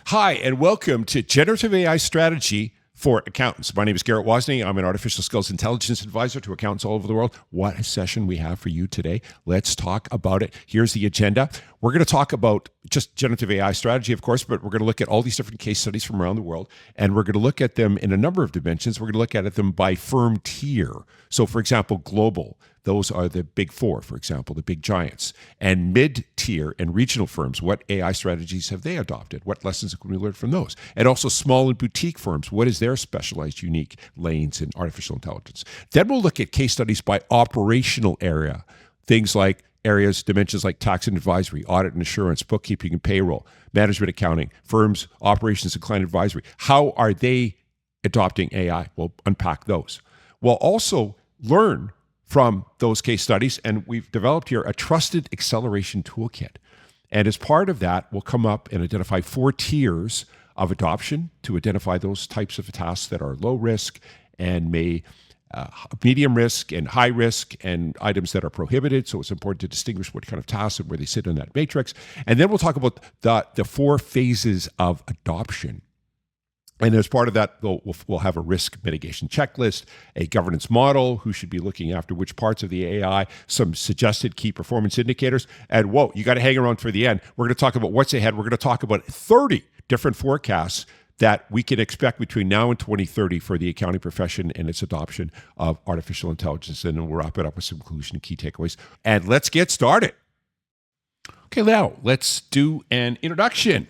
Hi, and welcome to Generative AI Strategy for Accountants. My name is Garrett Wozni. I'm an artificial skills intelligence advisor to accountants all over the world. What a session we have for you today. Let's talk about it. Here's the agenda. We're going to talk about just generative AI strategy, of course, but we're going to look at all these different case studies from around the world, and we're going to look at them in a number of dimensions. We're going to look at them by firm tier. So, for example, global. Those are the big four, for example, the big giants. And mid-tier and regional firms, what AI strategies have they adopted? What lessons can we learn from those? And also small and boutique firms, what is their specialized, unique lanes in artificial intelligence? Then we'll look at case studies by operational area, things like areas, dimensions like tax and advisory, audit and assurance, bookkeeping and payroll, management accounting, firms, operations and client advisory. How are they adopting AI? We'll unpack those. We'll also learn from those case studies, and we've developed here a trusted acceleration toolkit. And as part of that, we'll come up and identify 4 tiers of adoption to identify those types of tasks that are low risk and medium risk and high risk, and items that are prohibited. So it's important to distinguish what kind of tasks and where they sit in that matrix. And then we'll talk about the 4 phases of adoption. And as part of that, we'll have a risk mitigation checklist, a governance model, who should be looking after which parts of the AI, some suggested key performance indicators. And whoa, you got to hang around for the end. We're going to talk about what's ahead. We're going to talk about 30 different forecasts that we can expect between now and 2030 for the accounting profession and its adoption of artificial intelligence. And then we'll wrap it up with some conclusion and key takeaways. And let's get started. Okay, now let's do an introduction.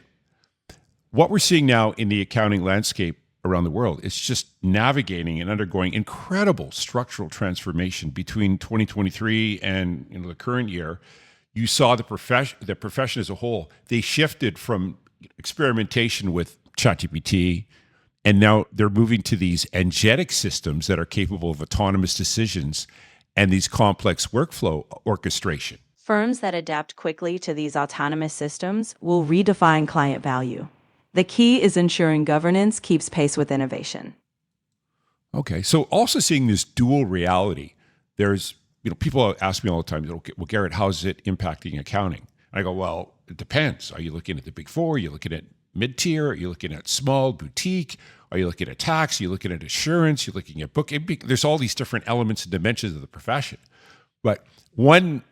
What we're seeing now in the accounting landscape around the world is just navigating and undergoing incredible structural transformation between 2023 and the current year. You saw the profession as a whole. They shifted from experimentation with ChatGPT, and now they're moving to these agentic systems that are capable of autonomous decisions and these complex workflow orchestration. Firms that adapt quickly to these autonomous systems will redefine client value. The key is ensuring governance keeps pace with innovation. Okay, so also seeing this dual reality, there's, people ask me all the time, okay, well, Garrett, how's it impacting accounting? And I go, well, it depends. Are you looking at the big four? Are you looking at mid-tier? Are you looking at small boutique? Are you looking at tax? Are you looking at assurance? You're looking at bookkeeping? There's all these different elements and dimensions of the profession. But one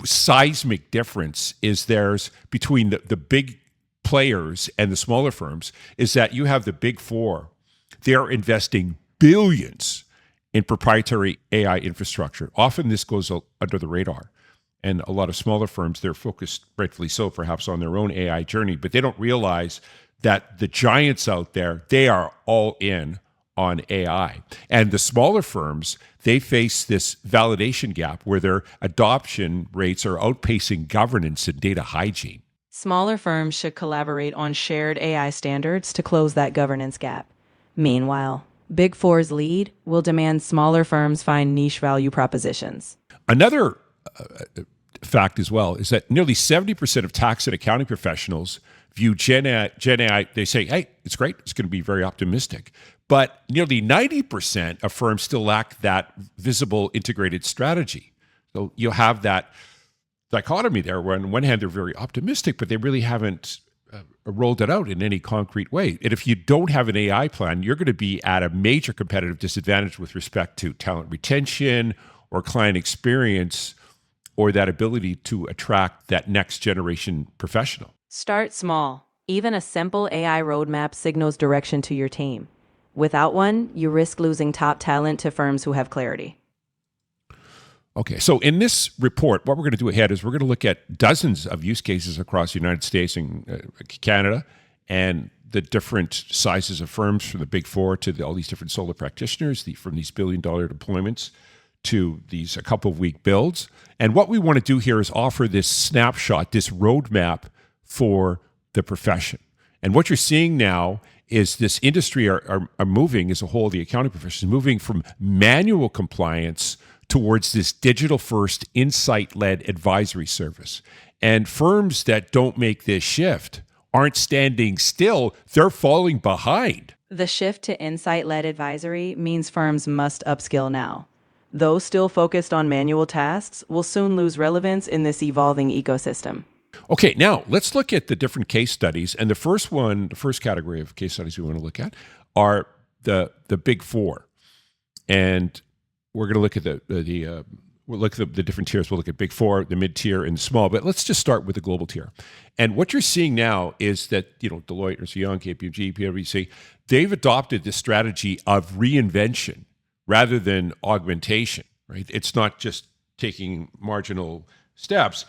seismic difference is there's between the big players and the smaller firms is that you have the big four. They're investing billions in proprietary AI infrastructure. Often this goes under the radar. And a lot of smaller firms, they're focused, rightfully so, perhaps on their own AI journey, but they don't realize that the giants out there, they are all in on AI. And the smaller firms, they face this validation gap where their adoption rates are outpacing governance and data hygiene. Smaller firms should collaborate on shared AI standards to close that governance gap. Meanwhile, Big Four's lead will demand smaller firms find niche value propositions. Another fact as well is that nearly 70% of tax and accounting professionals view GenAI, they say, hey, it's great, it's going to be very optimistic. But nearly 90% of firms still lack that visible integrated strategy. So you'll have that dichotomy there where on one hand they're very optimistic, but they really haven't rolled it out in any concrete way. And if you don't have an AI plan, you're going to be at a major competitive disadvantage with respect to talent retention or client experience or that ability to attract that next generation professional. Start small. Even a simple AI roadmap signals direction to your team. Without one, you risk losing top talent to firms who have clarity. Okay, so in this report, what we're going to do ahead is we're going to look at dozens of use cases across the United States and Canada, and the different sizes of firms, from the big four to all these different solo practitioners, from these billion-dollar deployments to these a couple of week builds. And what we want to do here is offer this snapshot, this roadmap for the profession. And what you're seeing now is this industry are moving as a whole, the accounting profession is moving from manual compliance towards this digital-first, insight-led advisory service. And firms that don't make this shift aren't standing still, they're falling behind. The shift to insight-led advisory means firms must upskill now. Those still focused on manual tasks will soon lose relevance in this evolving ecosystem. Okay, now let's look at the different case studies. And the first category of case studies we want to look at are the big four. And we're going to look at we'll look at the different tiers. We'll look at big four, the mid tier, and small. But let's just start with the global tier. And what you're seeing now is that Deloitte, Ernst & Young, KPMG, PwC, they've adopted this strategy of reinvention rather than augmentation. Right? It's not just taking marginal steps.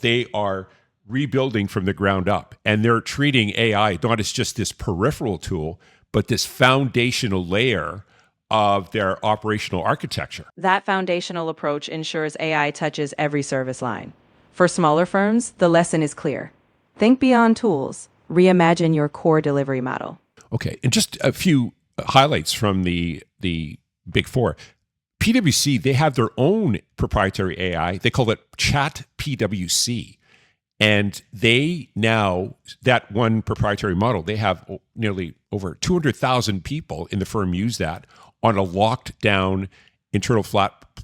They are rebuilding from the ground up, and they're treating AI not as just this peripheral tool, but this foundational layer of their operational architecture. That foundational approach ensures AI touches every service line. For smaller firms, the lesson is clear. Think beyond tools. Reimagine your core delivery model. Okay, and just a few highlights from the big four. PwC, they have their own proprietary AI. They call it Chat PwC. And that one proprietary model, they have nearly over 200,000 people in the firm use that on a locked down internal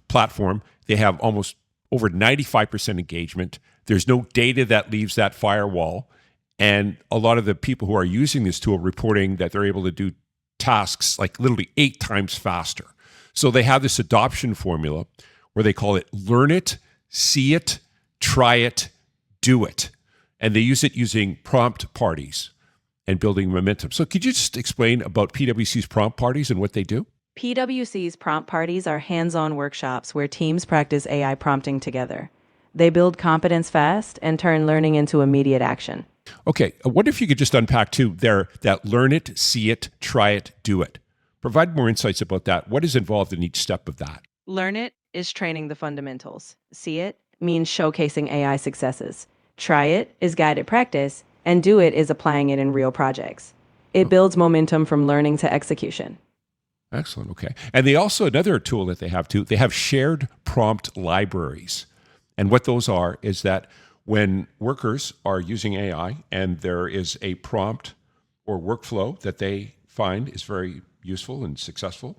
platform. They have almost over 95% engagement. There's no data that leaves that firewall. And a lot of the people who are using this tool reporting that they're able to do tasks like literally 8 times faster. So they have this adoption formula where they call it learn it, see it, try it, do it. And they use it using prompt parties and building momentum. So could you just explain about PwC's prompt parties and what they do? PwC's prompt parties are hands-on workshops where teams practice AI prompting together. They build competence fast and turn learning into immediate action. Okay, what if you could just unpack too that learn it, see it, try it, do it. Provide more insights about that. What is involved in each step of that? Learn it is training the fundamentals. See it means showcasing AI successes. Try it is guided practice, and do it is applying it in real projects. It builds momentum from learning to execution. Excellent. Okay. And they also, another tool that they have too, they have shared prompt libraries. And what those are is that when workers are using AI and there is a prompt or workflow that they find is very useful and successful,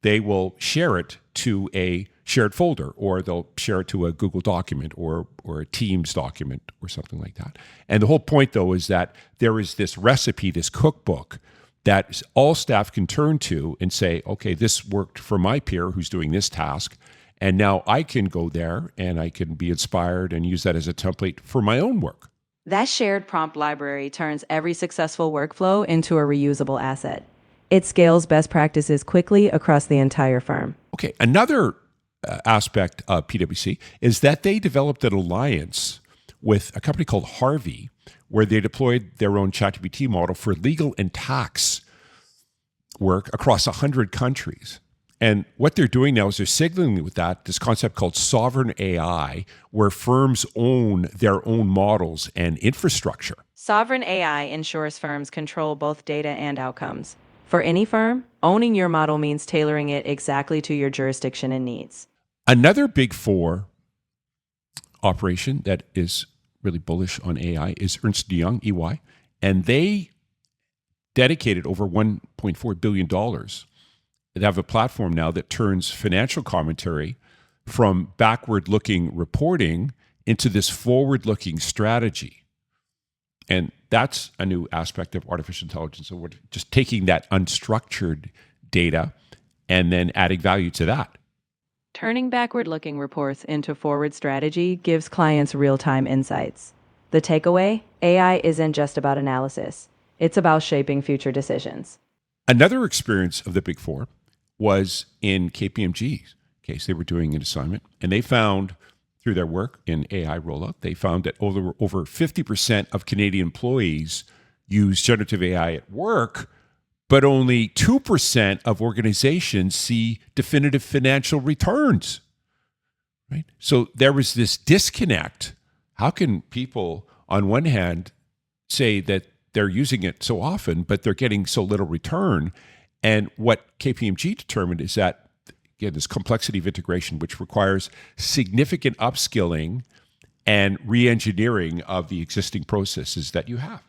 they will share it to a shared folder, or they'll share it to a Google document or a Teams document or something like that. And the whole point, though, is that there is this recipe, this cookbook that all staff can turn to and say, okay, this worked for my peer who's doing this task, and now I can go there and I can be inspired and use that as a template for my own work. That shared prompt library turns every successful workflow into a reusable asset. It scales best practices quickly across the entire firm. Okay, another aspect of PwC is that they developed an alliance with a company called Harvey, where they deployed their own ChatGPT model for legal and tax work across 100 countries. And what they're doing now is they're signaling with that this concept called sovereign AI, where firms own their own models and infrastructure. Sovereign AI ensures firms control both data and outcomes. For any firm, owning your model means tailoring it exactly to your jurisdiction and needs. Another big four operation that is really bullish on AI is Ernst & Young, EY, and they dedicated over $1.4 billion. They have a platform now that turns financial commentary from backward-looking reporting into this forward-looking strategy. And that's a new aspect of artificial intelligence. So we're just taking that unstructured data and then adding value to that. Turning backward-looking reports into forward strategy gives clients real-time insights. The takeaway? AI isn't just about analysis. It's about shaping future decisions. Another experience of the Big Four was in KPMG's case. They were doing an assignment, and they found through their work in AI rollout, they found that over 50% of Canadian employees use generative AI at work, but only 2% of organizations see definitive financial returns. Right? So there was this disconnect. How can people, on one hand, say that they're using it so often, but they're getting so little return? And what KPMG determined is that, again, this complexity of integration, which requires significant upskilling and re-engineering of the existing processes that you have.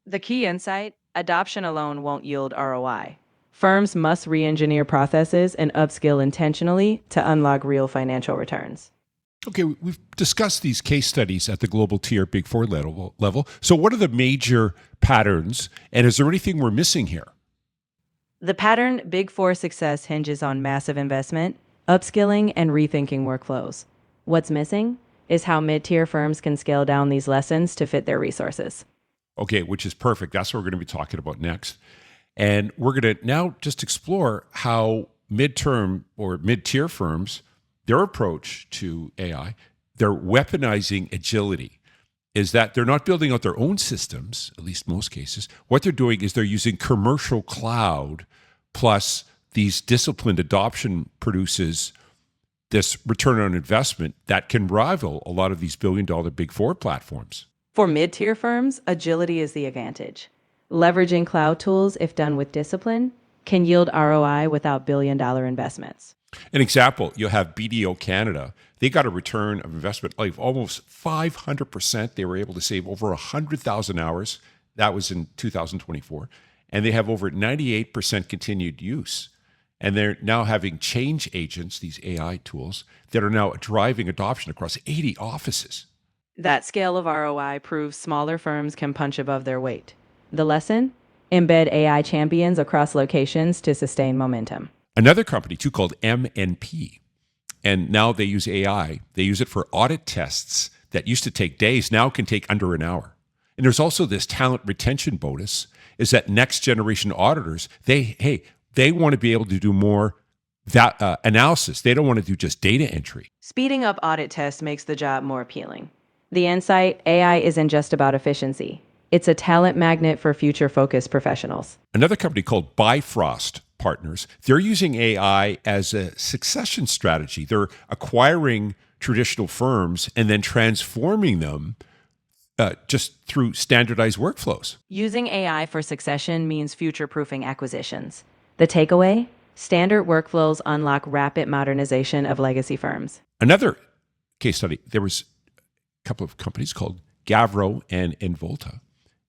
The key insight: adoption alone won't yield ROI. Firms must re-engineer processes and upskill intentionally to unlock real financial returns. Okay, we've discussed these case studies at the global tier Big Four level. So, what are the major patterns, and is there anything we're missing here? The pattern Big Four success hinges on massive investment, upskilling, and rethinking workflows. What's missing is how mid tier firms can scale down these lessons to fit their resources. Okay, which is perfect. That's what we're going to be talking about next. And we're going to now just explore how midterm or mid tier firms, their approach to AI, they're weaponizing agility. Is that they're not building out their own systems, at least most cases. What they're doing is they're using commercial cloud plus these disciplined adoption produces this return on investment that can rival a lot of these billion-dollar Big Four platforms. For mid tier firms, agility is the advantage. Leveraging cloud tools, if done with discipline, can yield ROI without billion-dollar investments. An example, you'll have BDO Canada. They got a return of investment of almost 500%. They were able to save over 100,000 hours. That was in 2024. And they have over 98% continued use. And they're now having change agents, these AI tools, that are now driving adoption across 80 offices. That scale of ROI proves smaller firms can punch above their weight. The lesson? Embed AI champions across locations to sustain momentum. Another company, too, called MNP. And now they use AI. They use it for audit tests that used to take days, now can take under an hour. And there's also this talent retention bonus, is that next generation auditors, they want to be able to do more analysis. They don't want to do just data entry. Speeding up audit tests makes the job more appealing. The insight, AI isn't just about efficiency. It's a talent magnet for future-focused professionals. Another company called Bifrost Partners, they're using AI as a succession strategy. They're acquiring traditional firms and then transforming them just through standardized workflows. Using AI for succession means future-proofing acquisitions. The takeaway? Standard workflows unlock rapid modernization of legacy firms. Another case study, there was a couple of companies called Gavro and Involta,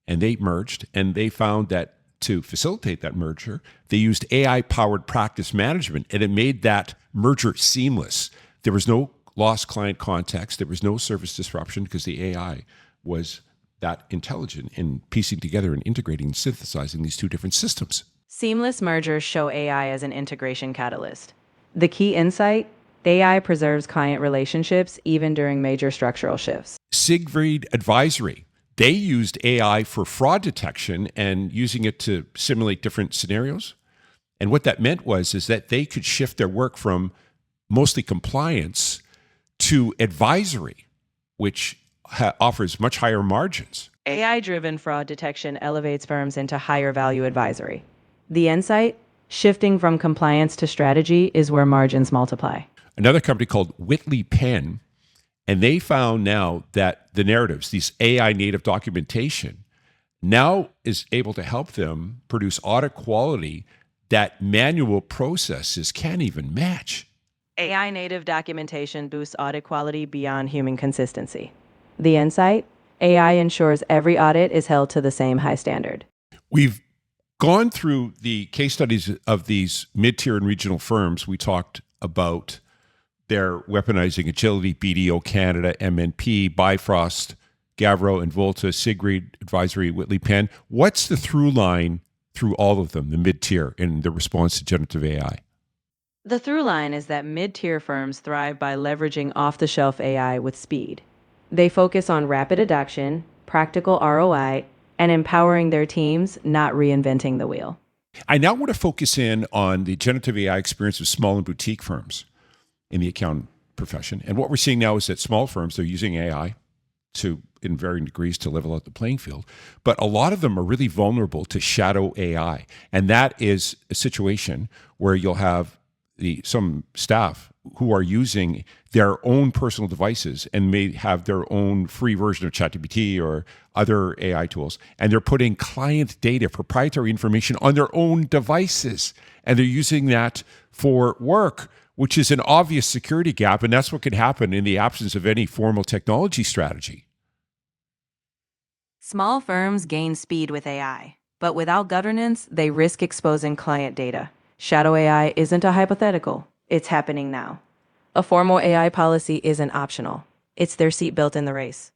and they merged, and they found that to facilitate that merger, they used AI-powered practice management, and it made that merger seamless. There was no lost client context. There was no service disruption because the AI was that intelligent in piecing together and integrating and synthesizing these two different systems. Seamless mergers show AI as an integration catalyst. The key insight? AI preserves client relationships even during major structural shifts. Siegfried Advisory. They used AI for fraud detection and using it to simulate different scenarios. And what that meant is that they could shift their work from mostly compliance to advisory, which offers much higher margins. AI-driven fraud detection elevates firms into higher value advisory. The insight? Shifting from compliance to strategy is where margins multiply. Another company called Whitley Penn, and they found now that the narratives, these AI native documentation, now is able to help them produce audit quality that manual processes can't even match. AI native documentation boosts audit quality beyond human consistency. The insight? AI ensures every audit is held to the same high standard. We've gone through the case studies of these mid-tier and regional firms. We talked about their weaponizing agility, BDO Canada, MNP, Bifrost, Gavro and Volta, Siegfried Advisory, Whitley Penn. What's the through line through all of them, the mid-tier, in the response to generative AI? The through line is that mid-tier firms thrive by leveraging off-the-shelf AI with speed. They focus on rapid adoption, practical ROI, and empowering their teams, not reinventing the wheel. I now want to focus in on the generative AI experience of small and boutique firms in the accounting profession. And what we're seeing now is that small firms, they're using AI in varying degrees to level out the playing field. But a lot of them are really vulnerable to shadow AI. And that is a situation where you'll have some staff who are using their own personal devices and may have their own free version of ChatGPT or other AI tools. And they're putting client data, proprietary information on their own devices. And they're using that for work, which is an obvious security gap. And that's what could happen in the absence of any formal technology strategy. Small firms gain speed with AI, but without governance, they risk exposing client data. Shadow AI isn't a hypothetical. It's happening now. A formal AI policy isn't optional. It's their seat built in the race.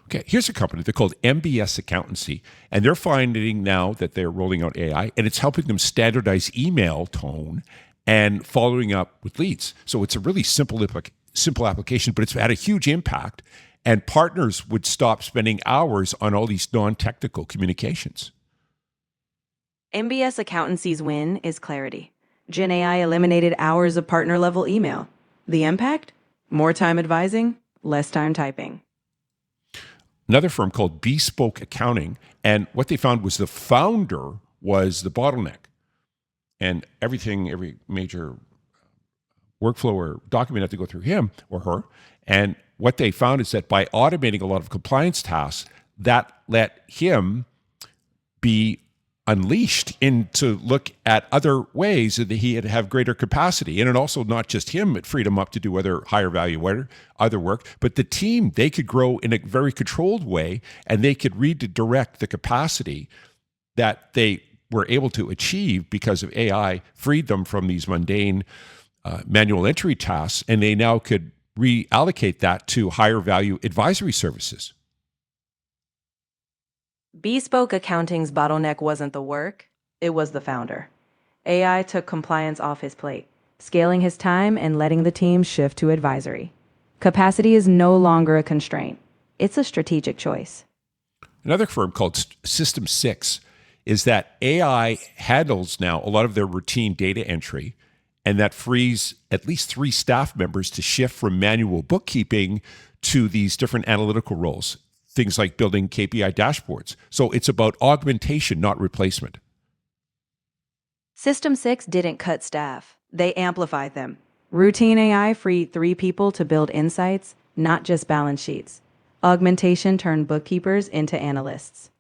Okay, here's a company. They're called MBS Accountancy, and they're finding now that they're rolling out AI, and it's helping them standardize email tone and following up with leads. So it's a really simple application, but it's had a huge impact, and partners would stop spending hours on all these non-technical communications. MBS Accountancy's win is clarity. GenAI eliminated hours of partner level email. The impact? More time advising, less time typing. Another firm called Bespoke Accounting, and what they found was the founder was the bottleneck. And every major workflow or document had to go through him or her. And what they found is that by automating a lot of compliance tasks, that let him be unleashed into look at other ways that he had have greater capacity. And it also not just him, it freed him up to do other higher value other work, but the team, they could grow in a very controlled way, and they could redirect the capacity that they were able to achieve because of AI, freed them from these mundane manual entry tasks, and they now could reallocate that to higher value advisory services. Bespoke Accounting's bottleneck wasn't the work, it was the founder. AI took compliance off his plate, scaling his time and letting the team shift to advisory. Capacity is no longer a constraint, it's a strategic choice. Another firm called System 6 is that AI handles now a lot of their routine data entry, and that frees at least 3 staff members to shift from manual bookkeeping to these different analytical roles. Things like building KPI dashboards. So it's about augmentation, not replacement. System 6 didn't cut staff, they amplified them. Routine AI freed 3 people to build insights, not just balance sheets. Augmentation turned bookkeepers into analysts.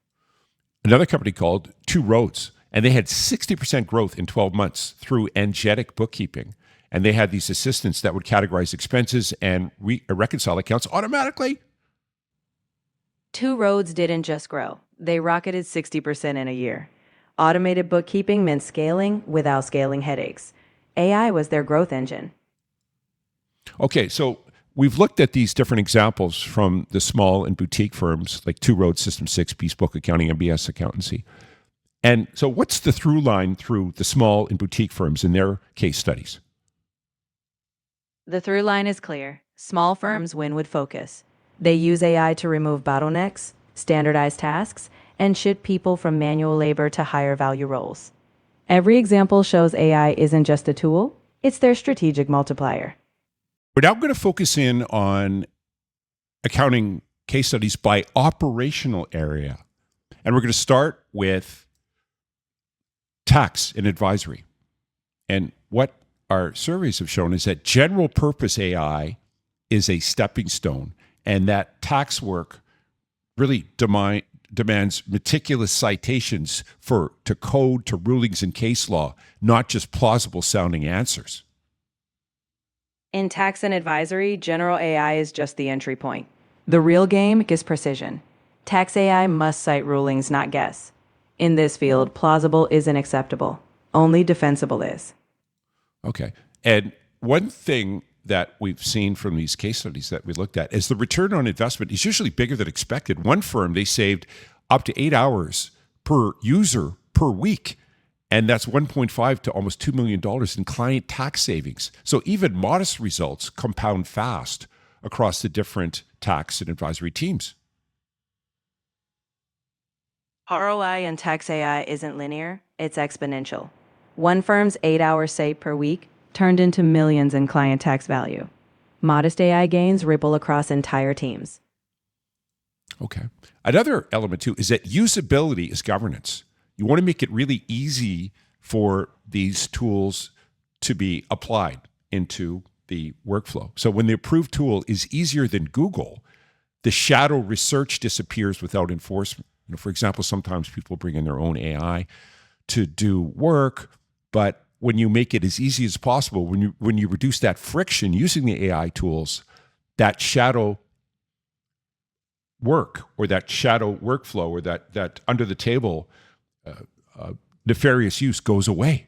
Another company called Two Roads, and they had 60% growth in 12 months through agentic bookkeeping. And they had these assistants that would categorize expenses and reconcile accounts automatically. Two Roads didn't just grow, they rocketed 60% in a year. Automated bookkeeping meant scaling without scaling headaches. AI was their growth engine. Okay, so we've looked at these different examples from the small and boutique firms like Two Roads, System 6, Bespoke Accounting, MBS Accountancy. And so what's the through line through the small and boutique firms in their case studies? The through line is clear. Small firms win with focus. They use AI to remove bottlenecks, standardize tasks, and shift people from manual labor to higher value roles. Every example shows AI isn't just a tool, it's their strategic multiplier. We're now going to focus in on accounting case studies by operational area. And we're going to start with tax and advisory. And what our surveys have shown is that general purpose AI is a stepping stone, and that tax work really demands meticulous citations to code, to rulings and case law, not just plausible sounding answers. In tax and advisory, general AI is just the entry point. The real game is precision. Tax AI must cite rulings, not guess. In this field, plausible isn't acceptable. Only defensible is. Okay. And one thing that we've seen from these case studies that we looked at is the return on investment is usually bigger than expected. One firm, they saved up to 8 hours per user per week. And that's $1.5 to almost $2 million in client tax savings. So even modest results compound fast across the different tax and advisory teams. ROI in tax AI isn't linear, it's exponential. One firm's 8 hours saved per week turned into millions in client tax value. Modest AI gains ripple across entire teams. Okay. Another element too is that usability is governance. You want to make it really easy for these tools to be applied into the workflow. So when the approved tool is easier than Google, the shadow research disappears without enforcement. For example, sometimes people bring in their own AI to do work, but when you make it as easy as possible, when you reduce that friction using the AI tools, that shadow work or that shadow workflow or that under the table nefarious use goes away.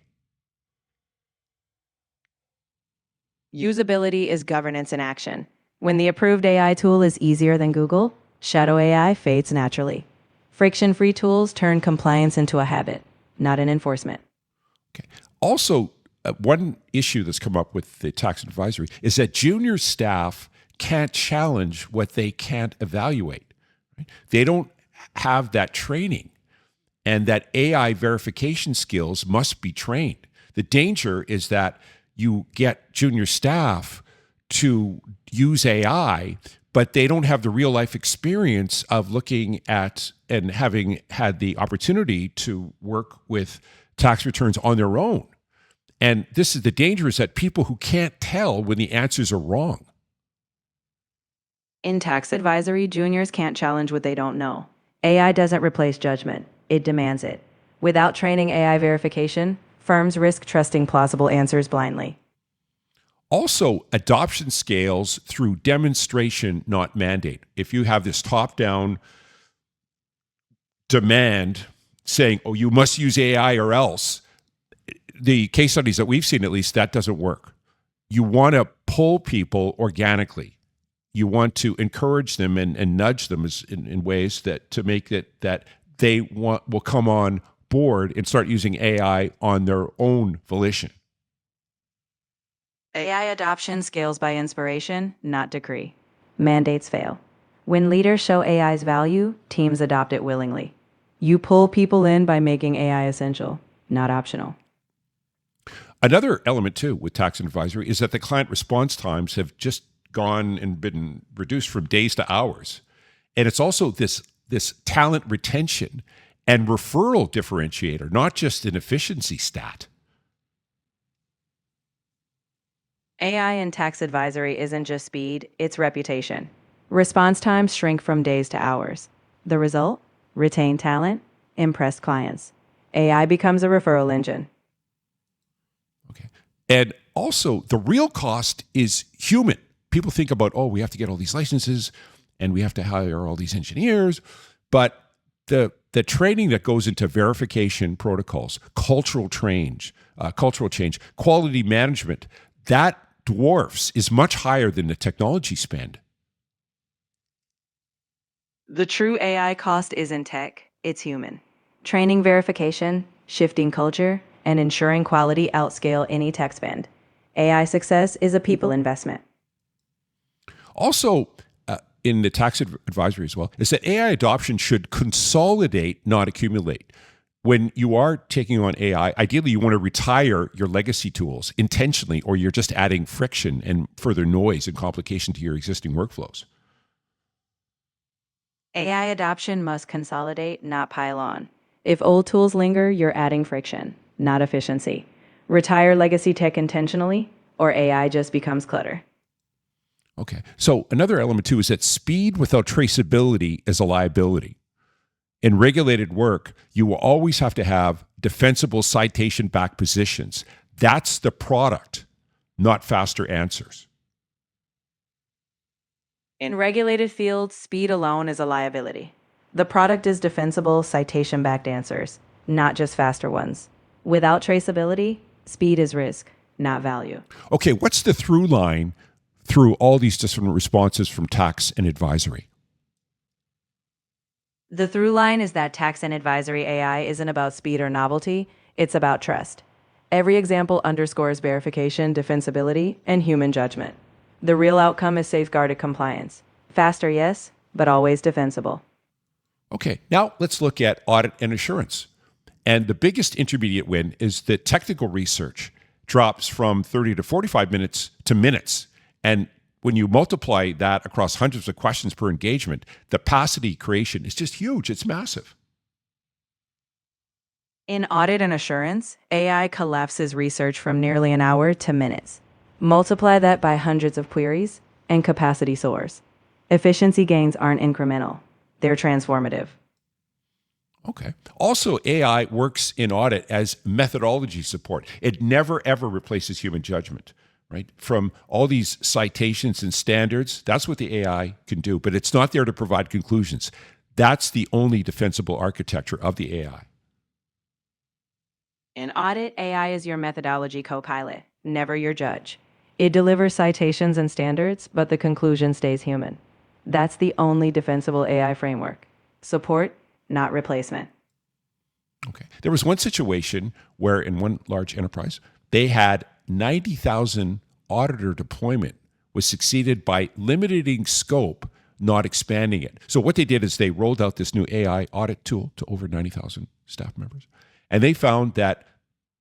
Usability is governance in action. When the approved AI tool is easier than Google, shadow AI fades naturally. Friction-free tools turn compliance into a habit, not an enforcement. Okay. Also, one issue that's come up with the tax advisory is that junior staff can't challenge what they can't evaluate. Right? They don't have that training, and that AI verification skills must be trained. The danger is that you get junior staff to use AI, but they don't have the real life experience of looking at and having had the opportunity to work with tax returns on their own. And this is the danger, is that people who can't tell when the answers are wrong. In tax advisory, juniors can't challenge what they don't know. AI doesn't replace judgment, it demands it. Without training AI verification, firms risk trusting plausible answers blindly. Also, adoption scales through demonstration, not mandate. If you have this top-down demand saying, oh, you must use AI or else, the case studies that we've seen, at least, that doesn't work. You want to pull people organically. You want to encourage them and nudge them in ways that to make it that they will come on board and start using AI on their own volition. AI adoption scales by inspiration, not decree. Mandates fail. When leaders show AI's value, teams adopt it willingly. You pull people in by making AI essential, not optional. Another element, too, with tax and advisory is that the client response times have just gone and been reduced from days to hours. And it's also this talent retention and referral differentiator, not just an efficiency stat. AI in tax advisory isn't just speed, it's reputation. Response times shrink from days to hours. The result? Retain talent, impress clients. AI becomes a referral engine. Okay. And also, the real cost is human. People think about, oh, we have to get all these licenses and we have to hire all these engineers. But the training that goes into verification protocols, cultural change, quality management, that dwarfs is much higher than the technology spend. The true AI cost isn't tech, it's human. Training verification, shifting culture, and ensuring quality outscale any tech spend. AI success is a people investment. Also, in the tax advisory as well, is that AI adoption should consolidate, not accumulate. When you are taking on AI, ideally you want to retire your legacy tools intentionally, or you're just adding friction and further noise and complication to your existing workflows. AI adoption must consolidate, not pile on. If old tools linger, you're adding friction, not efficiency. Retire legacy tech intentionally, or AI just becomes clutter. Okay. So another element too is that speed without traceability is a liability. In regulated work, you will always have to have defensible citation-backed positions. That's the product, not faster answers. In regulated fields, speed alone is a liability. The product is defensible, citation-backed answers, not just faster ones. Without traceability, speed is risk, not value. Okay, what's the through line through all these different responses from tax and advisory? The through line is that tax and advisory AI isn't about speed or novelty, it's about trust. Every example underscores verification, defensibility, and human judgment. The real outcome is safeguarded compliance. Faster, yes, but always defensible. Okay, now let's look at audit and assurance. And the biggest intermediate win is that technical research drops from 30 to 45 minutes to minutes. And when you multiply that across hundreds of questions per engagement, the capacity creation is just huge. It's massive. In audit and assurance, AI collapses research from nearly an hour to minutes. Multiply that by hundreds of queries, and capacity soars. Efficiency gains aren't incremental, they're transformative. Okay. Also, AI works in audit as methodology support. It never, ever replaces human judgment, right? From all these citations and standards, that's what the AI can do, but it's not there to provide conclusions. That's the only defensible architecture of the AI. In audit, AI is your methodology co-pilot, never your judge. It delivers citations and standards, but the conclusion stays human. That's the only defensible AI framework. Support, not replacement. Okay. There was one situation where in one large enterprise, they had 90,000 auditor deployment was succeeded by limiting scope, not expanding it. So what they did is they rolled out this new AI audit tool to over 90,000 staff members. And they found that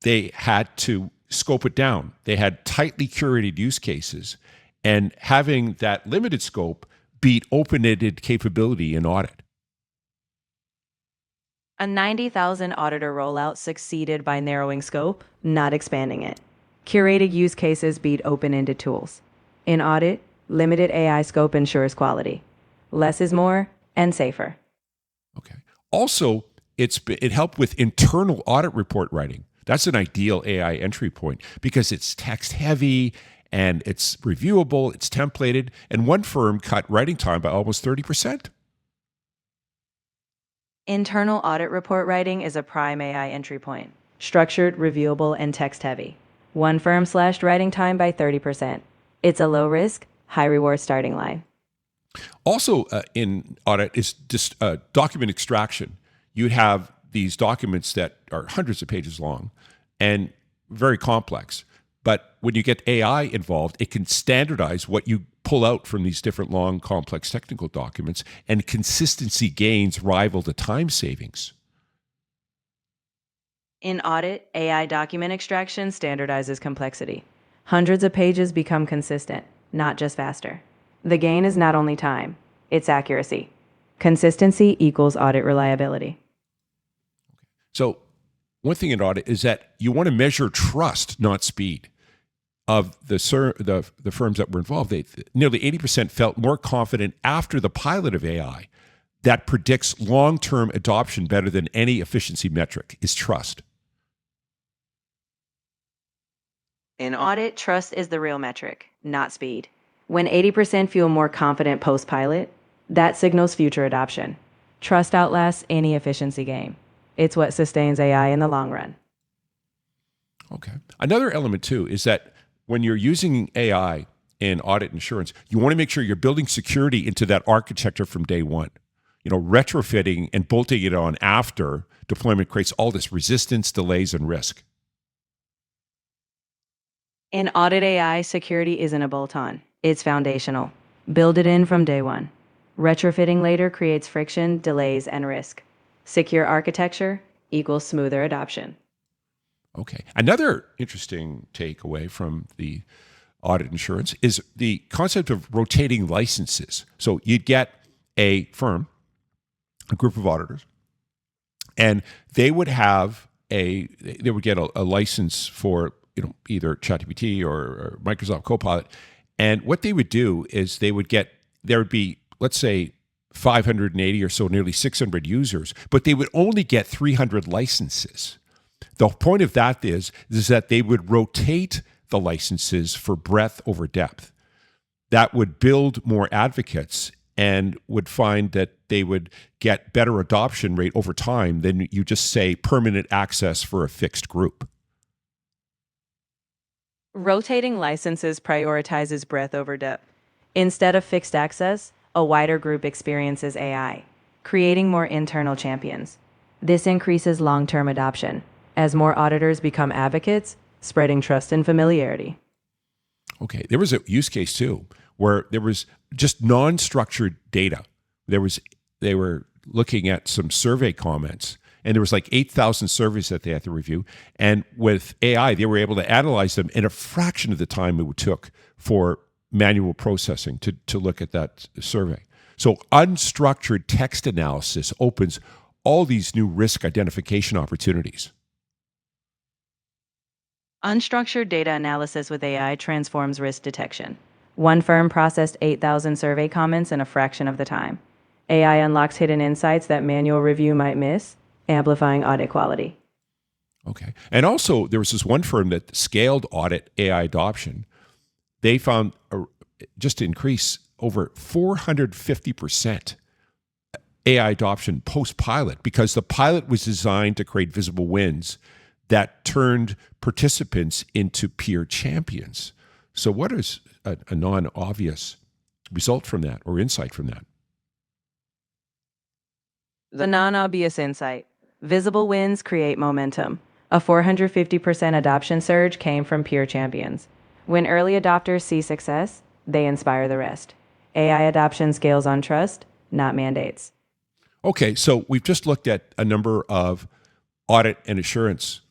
they had to scope it down. They had tightly curated use cases, and having that limited scope beat open-ended capability in audit. A 90,000 auditor rollout succeeded by narrowing scope, not expanding it. Curated use cases beat open-ended tools. In audit, limited AI scope ensures quality. Less is more and safer. Okay. Also, it helped with internal audit report writing. That's an ideal AI entry point because it's text heavy and it's reviewable, it's templated, and one firm cut writing time by almost 30%. Internal audit report writing is a prime AI entry point. Structured, reviewable, and text heavy. One firm slashed writing time by 30%. It's a low risk, high reward starting line. Also, in audit is just document extraction. You'd have these documents that are hundreds of pages long and very complex. But when you get AI involved, it can standardize what you pull out from these different long, complex technical documents, and consistency gains rival the time savings. In audit, AI document extraction standardizes complexity. Hundreds of pages become consistent, not just faster. The gain is not only time, it's accuracy. Consistency equals audit reliability. So one thing in audit is that you want to measure trust, not speed. Of the firms that were involved, nearly 80% felt more confident after the pilot of AI that predicts long-term adoption better than any efficiency metric is trust. In audit, trust is the real metric, not speed. When 80% feel more confident post-pilot, that signals future adoption. Trust outlasts any efficiency gain. It's what sustains AI in the long run. Okay. Another element, too, is that when you're using AI in audit insurance, you want to make sure you're building security into that architecture from day one. You know, retrofitting and bolting it on after deployment creates all this resistance, delays, and risk. In audit AI, security isn't a bolt-on. It's foundational. Build it in from day one. Retrofitting later creates friction, delays, and risk. Secure architecture equals smoother adoption. Okay. Another interesting takeaway from the audit insurance is the concept of rotating licenses. So you'd get a firm, a group of auditors, and they would get a license for either ChatGPT or Microsoft Copilot. And what they would do is there would be, let's say, 580 or so, nearly 600 users, but they would only get 300 licenses. The point of that is that they would rotate the licenses for breadth over depth. That would build more advocates and would find that they would get better adoption rate over time than you just say permanent access for a fixed group. Rotating licenses prioritizes breadth over depth. Instead of fixed access, a wider group experiences AI, creating more internal champions. This increases long-term adoption as more auditors become advocates, spreading trust and familiarity. Okay, there was a use case too where there was just non-structured data. They were looking at some survey comments, and there was like 8,000 surveys that they had to review. And with AI, they were able to analyze them in a fraction of the time it took for manual processing to look at that survey. So unstructured text analysis opens all these new risk identification opportunities. Unstructured data analysis with AI transforms risk detection. One firm processed 8,000 survey comments in a fraction of the time. AI unlocks hidden insights that manual review might miss, amplifying audit quality. Okay. And also, there was this one firm that scaled audit AI adoption. They found just to increase over 450% AI adoption post-pilot because the pilot was designed to create visible wins that turned participants into peer champions. So what is a non-obvious result from that or insight from that? The non-obvious insight. Visible wins create momentum. A 450% adoption surge came from peer champions. When early adopters see success, they inspire the rest. AI adoption scales on trust, not mandates. Okay, so we've just looked at a number of audit and assurance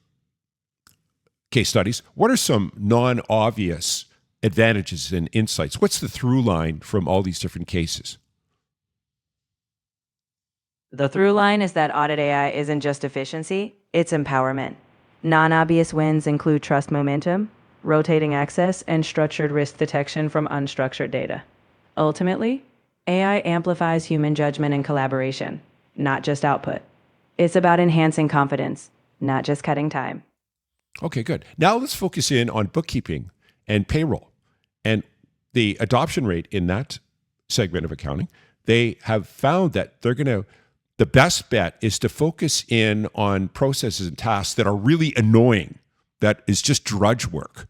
case studies. What are some non-obvious advantages and insights? What's the through line from all these different cases? The through line is that audit AI isn't just efficiency, it's empowerment. Non-obvious wins include trust momentum, rotating access, and structured risk detection from unstructured data. Ultimately, AI amplifies human judgment and collaboration, not just output. It's about enhancing confidence, not just cutting time. Okay, good. Now let's focus in on bookkeeping and payroll and the adoption rate in that segment of accounting. They have found that the best bet is to focus in on processes and tasks that are really annoying, that is just drudge work.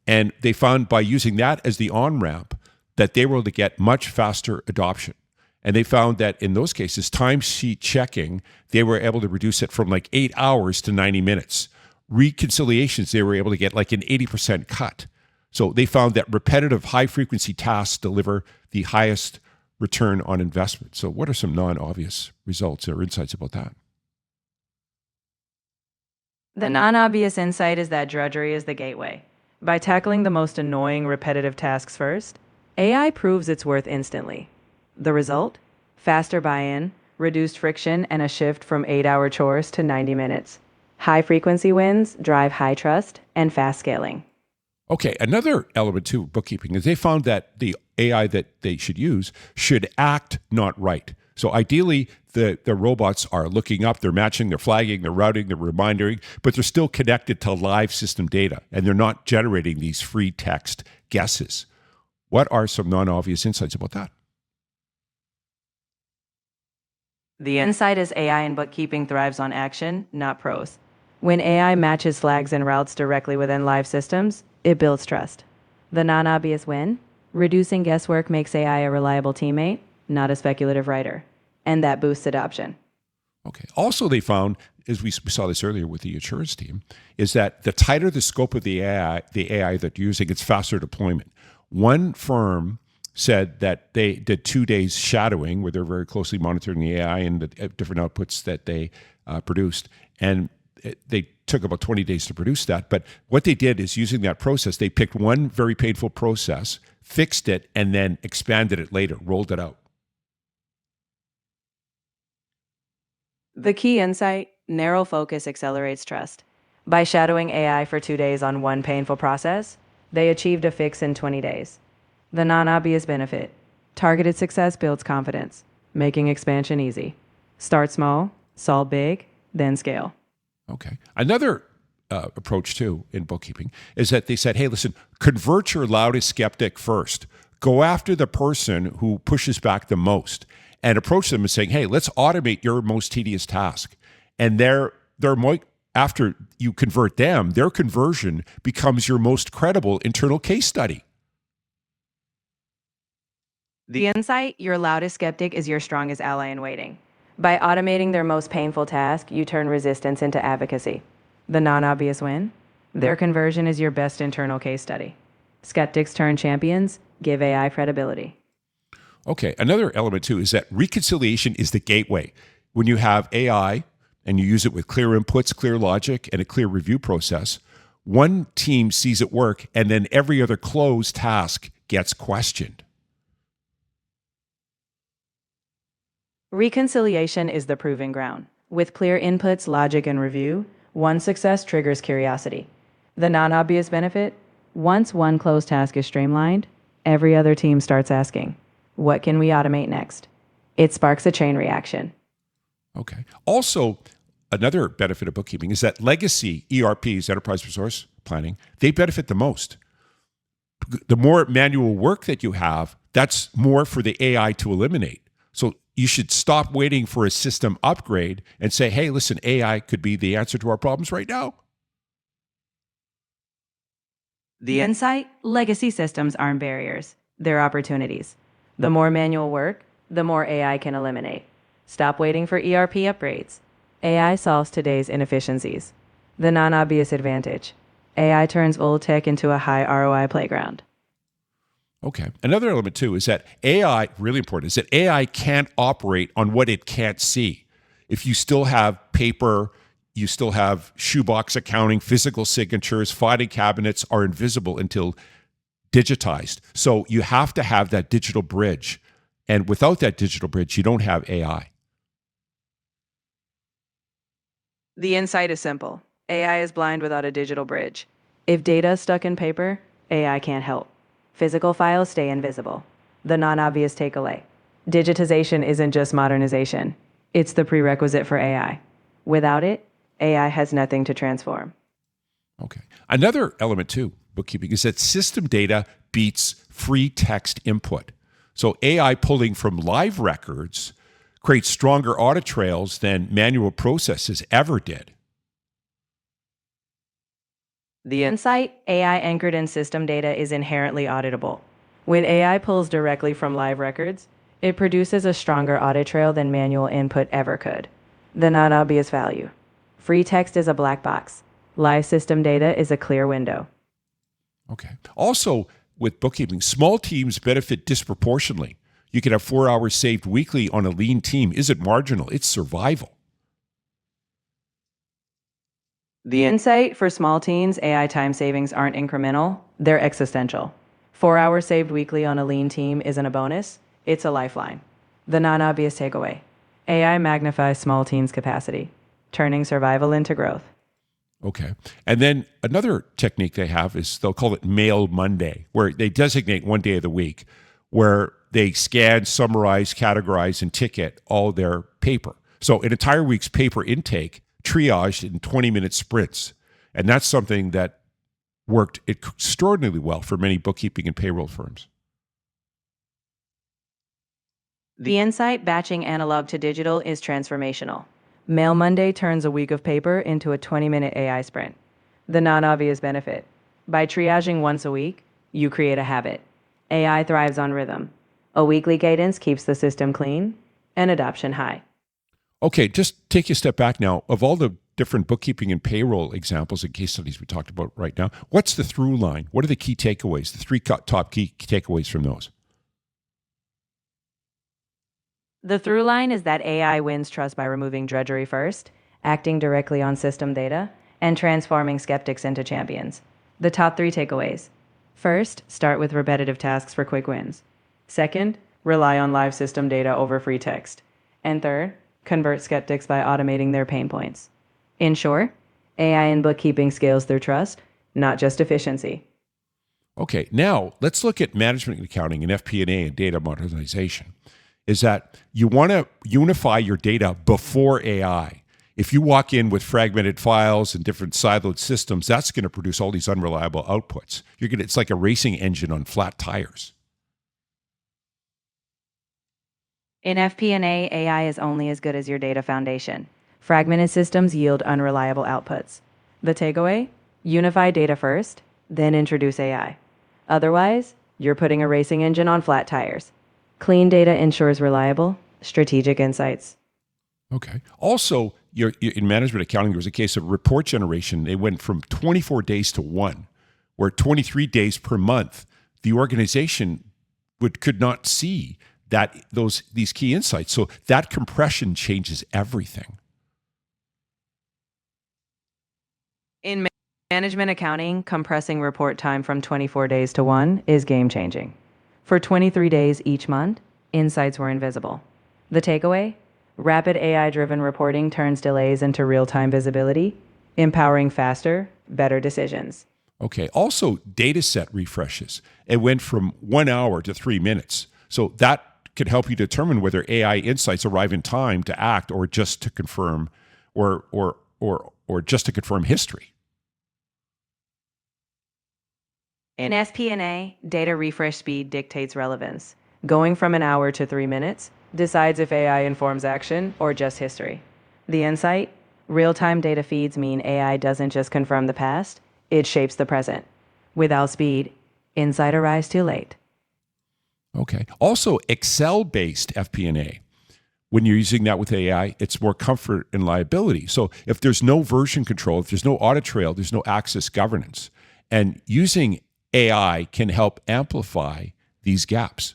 And they found by using that as the on-ramp that they were able to get much faster adoption. And they found that in those cases, timesheet checking, they were able to reduce it from like 8 hours to 90 minutes. Reconciliations, they were able to get like an 80% cut. So they found that repetitive high-frequency tasks deliver the highest return on investment. So what are some non-obvious results or insights about that? The non-obvious insight is that drudgery is the gateway. By tackling the most annoying repetitive tasks first, AI proves its worth instantly. The result? Faster buy-in, reduced friction, and a shift from 8-hour chores to 90 minutes. High-frequency wins drive high trust and fast scaling. Okay, another element to bookkeeping is they found that the AI that they should use should act, not write. So ideally, the robots are looking up, they're matching, they're flagging, they're routing, they're reminding, but they're still connected to live system data, and they're not generating these free text guesses. What are some non-obvious insights about that? The insight is AI in bookkeeping thrives on action, not prose. When AI matches flags and routes directly within live systems, it builds trust. The non-obvious win? Reducing guesswork makes AI a reliable teammate, not a speculative writer. And that boosts adoption. Okay. Also, they found, as we saw this earlier with the insurance team, is that the tighter the scope of the AI that you're using, it's faster deployment. One firm said that they did 2 days shadowing where they're very closely monitoring the AI and the different outputs that they produced. And they took about 20 days to produce that. But what they did is using that process, they picked one very painful process, fixed it, and then expanded it later, rolled it out. The key insight, narrow focus accelerates trust. By shadowing AI for 2 days on one painful process, they achieved a fix in 20 days. The non-obvious benefit, targeted success builds confidence, making expansion easy. Start small, solve big, then scale. Okay. Another approach, too, in bookkeeping is that they said, hey, listen, convert your loudest skeptic first. Go after the person who pushes back the most and approach them and saying, hey, let's automate your most tedious task. And after you convert them, their conversion becomes your most credible internal case study. The insight, your loudest skeptic is your strongest ally in waiting. By automating their most painful task, you turn resistance into advocacy. The non-obvious win? Their conversion is your best internal case study. Skeptics turn champions, give AI credibility. Okay, another element too is that reconciliation is the gateway. When you have AI and you use it with clear inputs, clear logic, and a clear review process, one team sees it work and then every other closed task gets questioned. Reconciliation is the proving ground. With clear inputs, logic, and review, one success triggers curiosity. The non-obvious benefit? Once one closed task is streamlined, every other team starts asking, what can we automate next? It sparks a chain reaction. Okay. Also, another benefit of bookkeeping is that legacy ERPs, enterprise resource planning, they benefit the most. The more manual work that you have, that's more for the AI to eliminate. So you should stop waiting for a system upgrade and say, hey, listen, AI could be the answer to our problems right now. The insight, legacy systems aren't barriers, they're opportunities. The more manual work, the more AI can eliminate. Stop waiting for ERP upgrades. AI solves today's inefficiencies. The non obvious advantage: AI turns old tech into a high ROI playground. Okay. Another element too is that AI, really important, is that AI can't operate on what it can't see. If you still have paper, you still have shoebox accounting, physical signatures, filing cabinets are invisible until digitized. So you have to have that digital bridge. And without that digital bridge, you don't have AI. The insight is simple: AI is blind without a digital bridge. If data is stuck in paper, AI can't help. Physical files stay invisible. The non obvious takeaway: digitization isn't just modernization, it's the prerequisite for AI. Without it, AI has nothing to transform. Okay. Another element too, bookkeeping, is that system data beats free text input. So AI pulling from live records creates stronger audit trails than manual processes ever did. The insight: AI anchored in system data is inherently auditable. When AI pulls directly from live records, it produces a stronger audit trail than manual input ever could. The non obvious value: free text is a black box. Live system data is a clear window. Okay. Also, with bookkeeping, small teams benefit disproportionately. You can have 4 hours saved weekly on a lean team. Is it marginal? It's survival. The insight: for small teams, AI time savings aren't incremental, they're existential. 4 hours saved weekly on a lean team isn't a bonus, it's a lifeline. The non obvious takeaway: AI magnifies small teams' capacity, turning survival into growth. Okay. And then another technique they have is they'll call it Mail Monday, where they designate one day of the week where they scan, summarize, categorize, and ticket all their paper. So an entire week's paper intake triaged in 20-minute sprints. And that's something that worked extraordinarily well for many bookkeeping and payroll firms. The insight: batching analog to digital is transformational. Mail Monday turns a week of paper into a 20-minute AI sprint. The non obvious benefit: by triaging once a week, you create a habit. AI thrives on rhythm. A weekly cadence keeps the system clean and adoption high. Okay, just take a step back now. Of all the different bookkeeping and payroll examples and case studies we talked about right now, what's the through line? What are the key takeaways, the three top key takeaways from those? The through line is that AI wins trust by removing drudgery first, acting directly on system data, and transforming skeptics into champions. The top three takeaways: first, start with repetitive tasks for quick wins. Second, rely on live system data over free text. And third, convert skeptics by automating their pain points. In short, AI in bookkeeping scales through trust, not just efficiency. Okay, now let's look at management and accounting and FP&A and data modernization. Is that you want to unify your data before AI. If you walk in with fragmented files and different siloed systems, that's going to produce all these unreliable outputs. It's like a racing engine on flat tires. In FP&A, AI is only as good as your data foundation. Fragmented systems yield unreliable outputs. The takeaway: unify data first, then introduce AI. Otherwise, you're putting a racing engine on flat tires. Clean data ensures reliable, strategic insights. Okay. Also, in management accounting, there was a case of report generation. They went from 24 days to one, where 23 days per month, the organization could not see these key insights. So that compression changes everything. In management accounting, compressing report time from 24 days to one is game changing. For 23 days each month, insights were invisible. The takeaway: rapid AI driven reporting turns delays into real time visibility, empowering faster, better decisions. Okay. Also, data set refreshes. It went from 1 hour to 3 minutes. So that could help you determine whether AI insights arrive in time to act or just to confirm or just to confirm history. In FP&A, data refresh speed dictates relevance. Going from an hour to 3 minutes decides if AI informs action or just history. The insight: real time data feeds mean AI doesn't just confirm the past, it shapes the present. Without speed, insight arrives too late. Okay. Also, Excel-based FP&A. When you're using that with AI, it's more comfort and liability. So if there's no version control, if there's no audit trail, there's no access governance. And using AI can help amplify these gaps.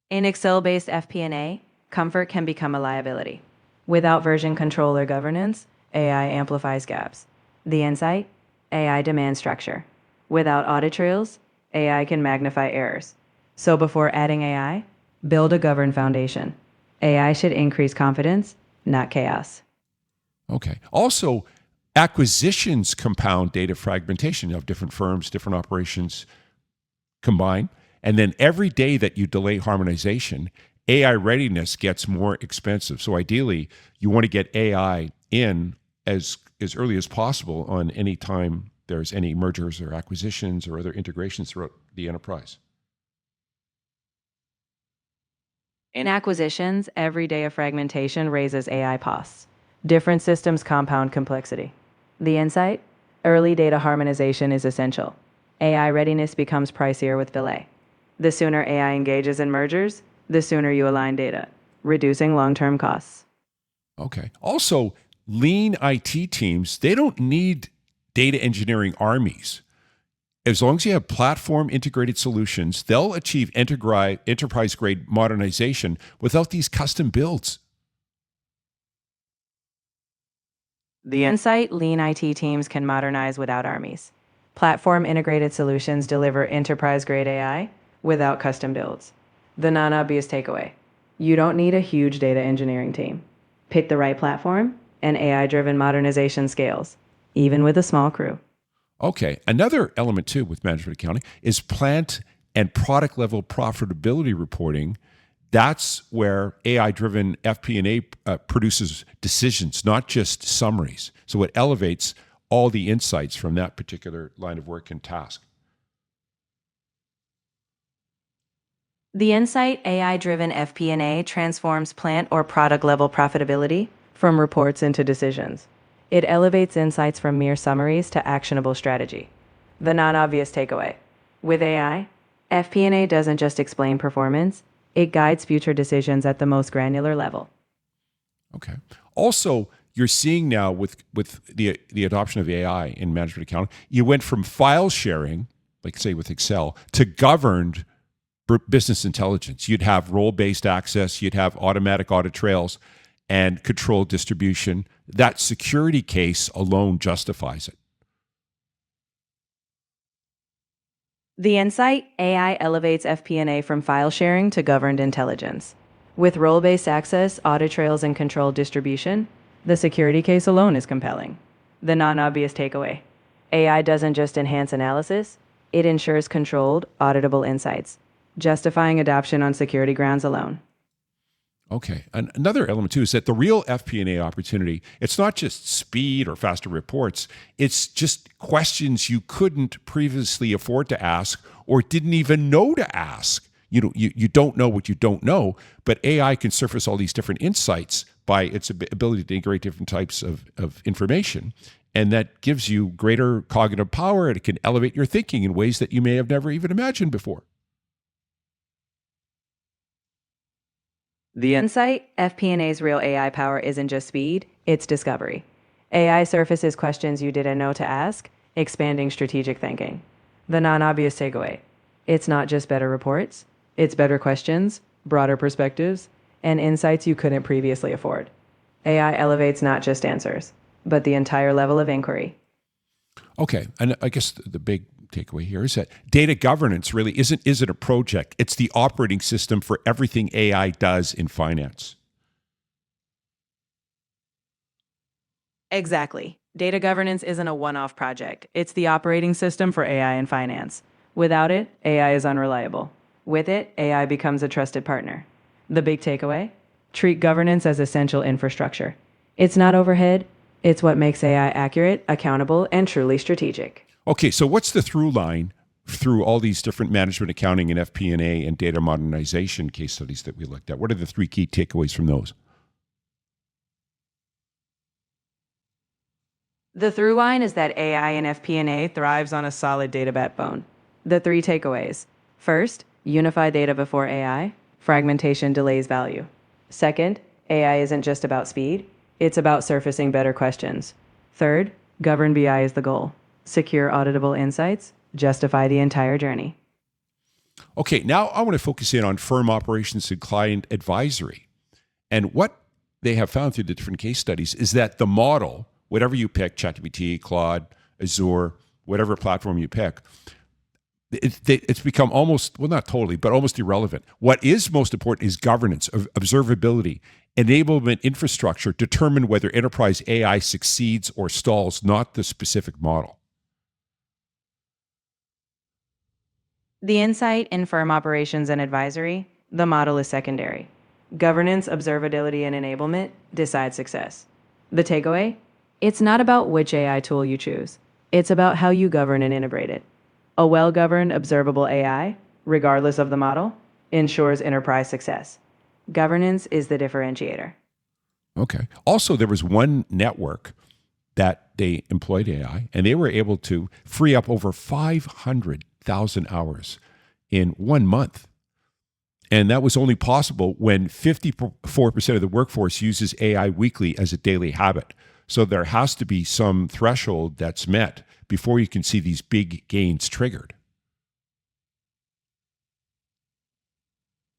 In Excel-based FP&A, comfort can become a liability. Without version control or governance, AI amplifies gaps. The insight, AI demands structure. Without audit trails, AI can magnify errors. So before adding AI, build a governed foundation. AI should increase confidence, not chaos. Okay. Also, acquisitions compound data fragmentation of different firms, different operations combine. And then every day that you delay harmonization, AI readiness gets more expensive. So ideally, you want to get AI in as early as possible on any time there's any mergers or acquisitions or other integrations throughout the enterprise. In acquisitions, every day of fragmentation raises AI costs. Different systems compound complexity. The insight, early data harmonization is essential. AI readiness becomes pricier with delay. The sooner AI engages in mergers, the sooner you align data, reducing long-term costs. Okay. Also, lean IT teams, they don't need data engineering armies. As long as you have platform integrated solutions, they'll achieve enterprise grade modernization without these custom builds. The insight, lean IT teams can modernize without armies. Platform integrated solutions deliver enterprise grade AI without custom builds. The non obvious takeaway: you don't need a huge data engineering team. Pick the right platform, and AI driven modernization scales, even with a small crew. Okay. Another element too with management accounting is plant and product level profitability reporting. That's where AI-driven FP&A produces decisions, not just summaries. So it elevates all the insights from that particular line of work and task. The Insight AI-driven FP&A transforms plant or product-level profitability from reports into decisions. It elevates insights from mere summaries to actionable strategy. The non-obvious takeaway: with AI, FP&A doesn't just explain performance, it guides future decisions at the most granular level. Okay. Also, you're seeing now with the adoption of AI in management accounting, you went from file sharing, like say with Excel, to governed business intelligence. You'd have role-based access, you'd have automatic audit trails, and controlled distribution. That security case alone justifies it. The Insight AI elevates FP&A from file sharing to governed intelligence. With role-based access, audit trails, and controlled distribution, the security case alone is compelling. The non-obvious takeaway: AI doesn't just enhance analysis, it ensures controlled, auditable insights, justifying adoption on security grounds alone. Okay. And another element too is that the real FP&A opportunity, it's not just speed or faster reports, it's just questions you couldn't previously afford to ask or didn't even know to ask. You don't know what you don't know, but AI can surface all these different insights by its ability to integrate different types of information. And that gives you greater cognitive power, and it can elevate your thinking in ways that you may have never even imagined before. The Insight FP&A's real AI power isn't just speed, it's discovery. AI surfaces questions you didn't know to ask, expanding strategic thinking. The non-obvious takeaway: it's not just better reports, it's better questions, broader perspectives, and insights you couldn't previously afford. AI elevates not just answers, but the entire level of inquiry. Okay. And I guess the big takeaway here is that data governance really isn't a project. It's the operating system for everything AI does in finance. Exactly. Data governance isn't a one-off project. It's the operating system for AI in finance. Without it, AI is unreliable. With it, AI becomes a trusted partner. The big takeaway: treat governance as essential infrastructure. It's not overhead, it's what makes AI accurate, accountable, and truly strategic. Okay, so what's the through line through all these different management accounting and FP&A and data modernization case studies that we looked at? What are the three key takeaways from those? The through line is that AI and FP&A thrives on a solid data backbone. The three takeaways. First, unify data before AI. Fragmentation delays value. Second, AI isn't just about speed, it's about surfacing better questions. Third, govern BI is the goal. Secure auditable insights, justify the entire journey. Okay, now I want to focus in on firm operations and client advisory. And what they have found through the different case studies is that the model, whatever you pick, ChatGPT, Claude, Azure, whatever platform you pick, it's become almost, well, not totally, but almost irrelevant. What is most important is governance, observability, enablement infrastructure, determine whether enterprise AI succeeds or stalls, not the specific model. The insight in firm operations and advisory, the model is secondary. Governance, observability, and enablement decide success. The takeaway? It's not about which AI tool you choose. It's about how you govern and integrate it. A well-governed, observable AI, regardless of the model, ensures enterprise success. Governance is the differentiator. Okay. Also, there was one network that they employed AI, and they were able to free up over 500,000 hours in 1 month. And that was only possible when 54% of the workforce uses AI weekly as a daily habit. So there has to be some threshold that's met before you can see these big gains triggered.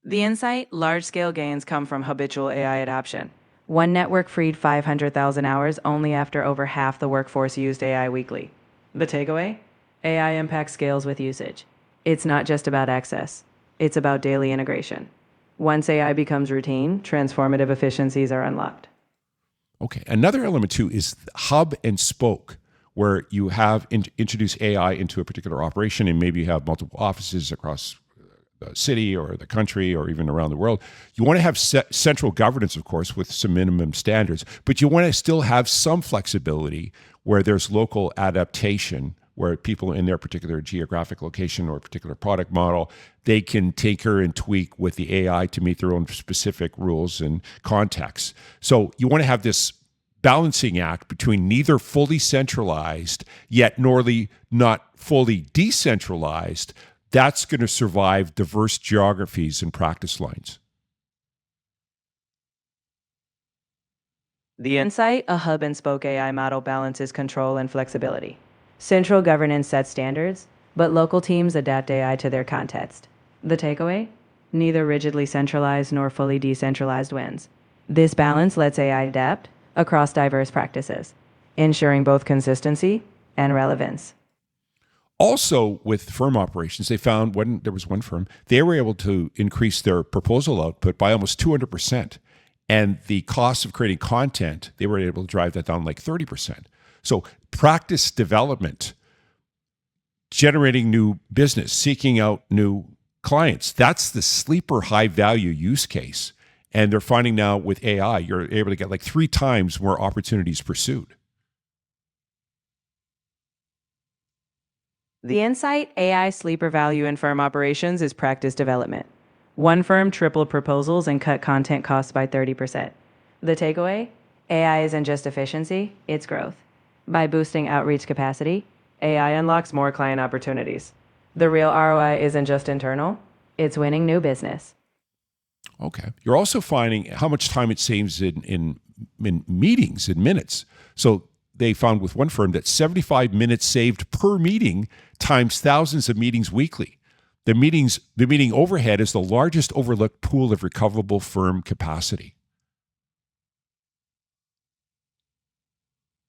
The insight, large-scale gains come from habitual AI adoption. One network freed 500,000 hours only after over half the workforce used AI weekly. The takeaway? AI impact scales with usage. It's not just about access. It's about daily integration. Once AI becomes routine, transformative efficiencies are unlocked. Okay. Another element too is hub and spoke, where you have introduced AI into a particular operation, and maybe you have multiple offices across the city or the country or even around the world. You want to have central governance, of course, with some minimum standards, but you want to still have some flexibility where there's local adaptation, where people in their particular geographic location or particular product model, they can tinker and tweak with the AI to meet their own specific rules and contexts. So you want to have this balancing act between neither fully centralized yet not fully decentralized. That's going to survive diverse geographies and practice lines. The insight, a hub and spoke AI model balances control and flexibility. Central governance sets standards, but local teams adapt AI to their context. The takeaway? Neither rigidly centralized nor fully decentralized wins. This balance lets AI adapt across diverse practices, ensuring both consistency and relevance. Also, with firm operations, they found when there was one firm, they were able to increase their proposal output by almost 200%. And the cost of creating content, they were able to drive that down like 30%. So practice development, generating new business, seeking out new clients, that's the sleeper high value use case. And they're finding now with AI, you're able to get like 3 times more opportunities pursued. The insight, AI sleeper value in firm operations is practice development. One firm tripled proposals and cut content costs by 30%. The takeaway? AI isn't just efficiency, it's growth. By boosting outreach capacity, AI unlocks more client opportunities. The real ROI isn't just internal, it's winning new business. Okay. You're also finding how much time it saves in meetings, in minutes. So they found with one firm that 75 minutes saved per meeting times thousands of meetings weekly. The meeting overhead is the largest overlooked pool of recoverable firm capacity.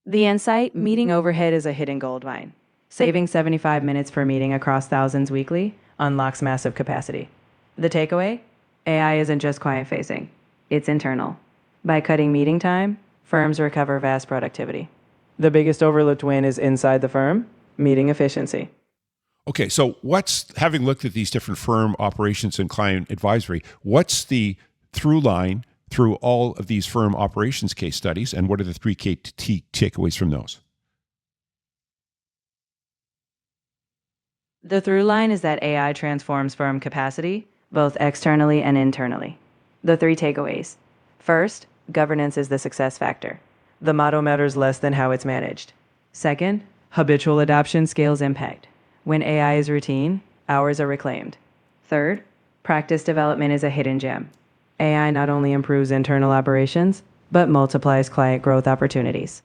The insight, meeting overhead is a hidden gold mine. Saving 75 minutes per meeting across thousands weekly unlocks massive capacity. The takeaway? AI isn't just client-facing, it's internal. By cutting meeting time, firms recover vast productivity. The biggest overlooked win is inside the firm, meeting efficiency. Okay, so having looked at these different firm operations and client advisory, what's the through line through all of these firm operations case studies, and what are the 3 key takeaways from those? The through line is that AI transforms firm capacity, both externally and internally. The 3 takeaways. First, governance is the success factor. The model matters less than how it's managed. Second, habitual adoption scales impact. When AI is routine, hours are reclaimed. Third, practice development is a hidden gem. AI not only improves internal operations, but multiplies client growth opportunities.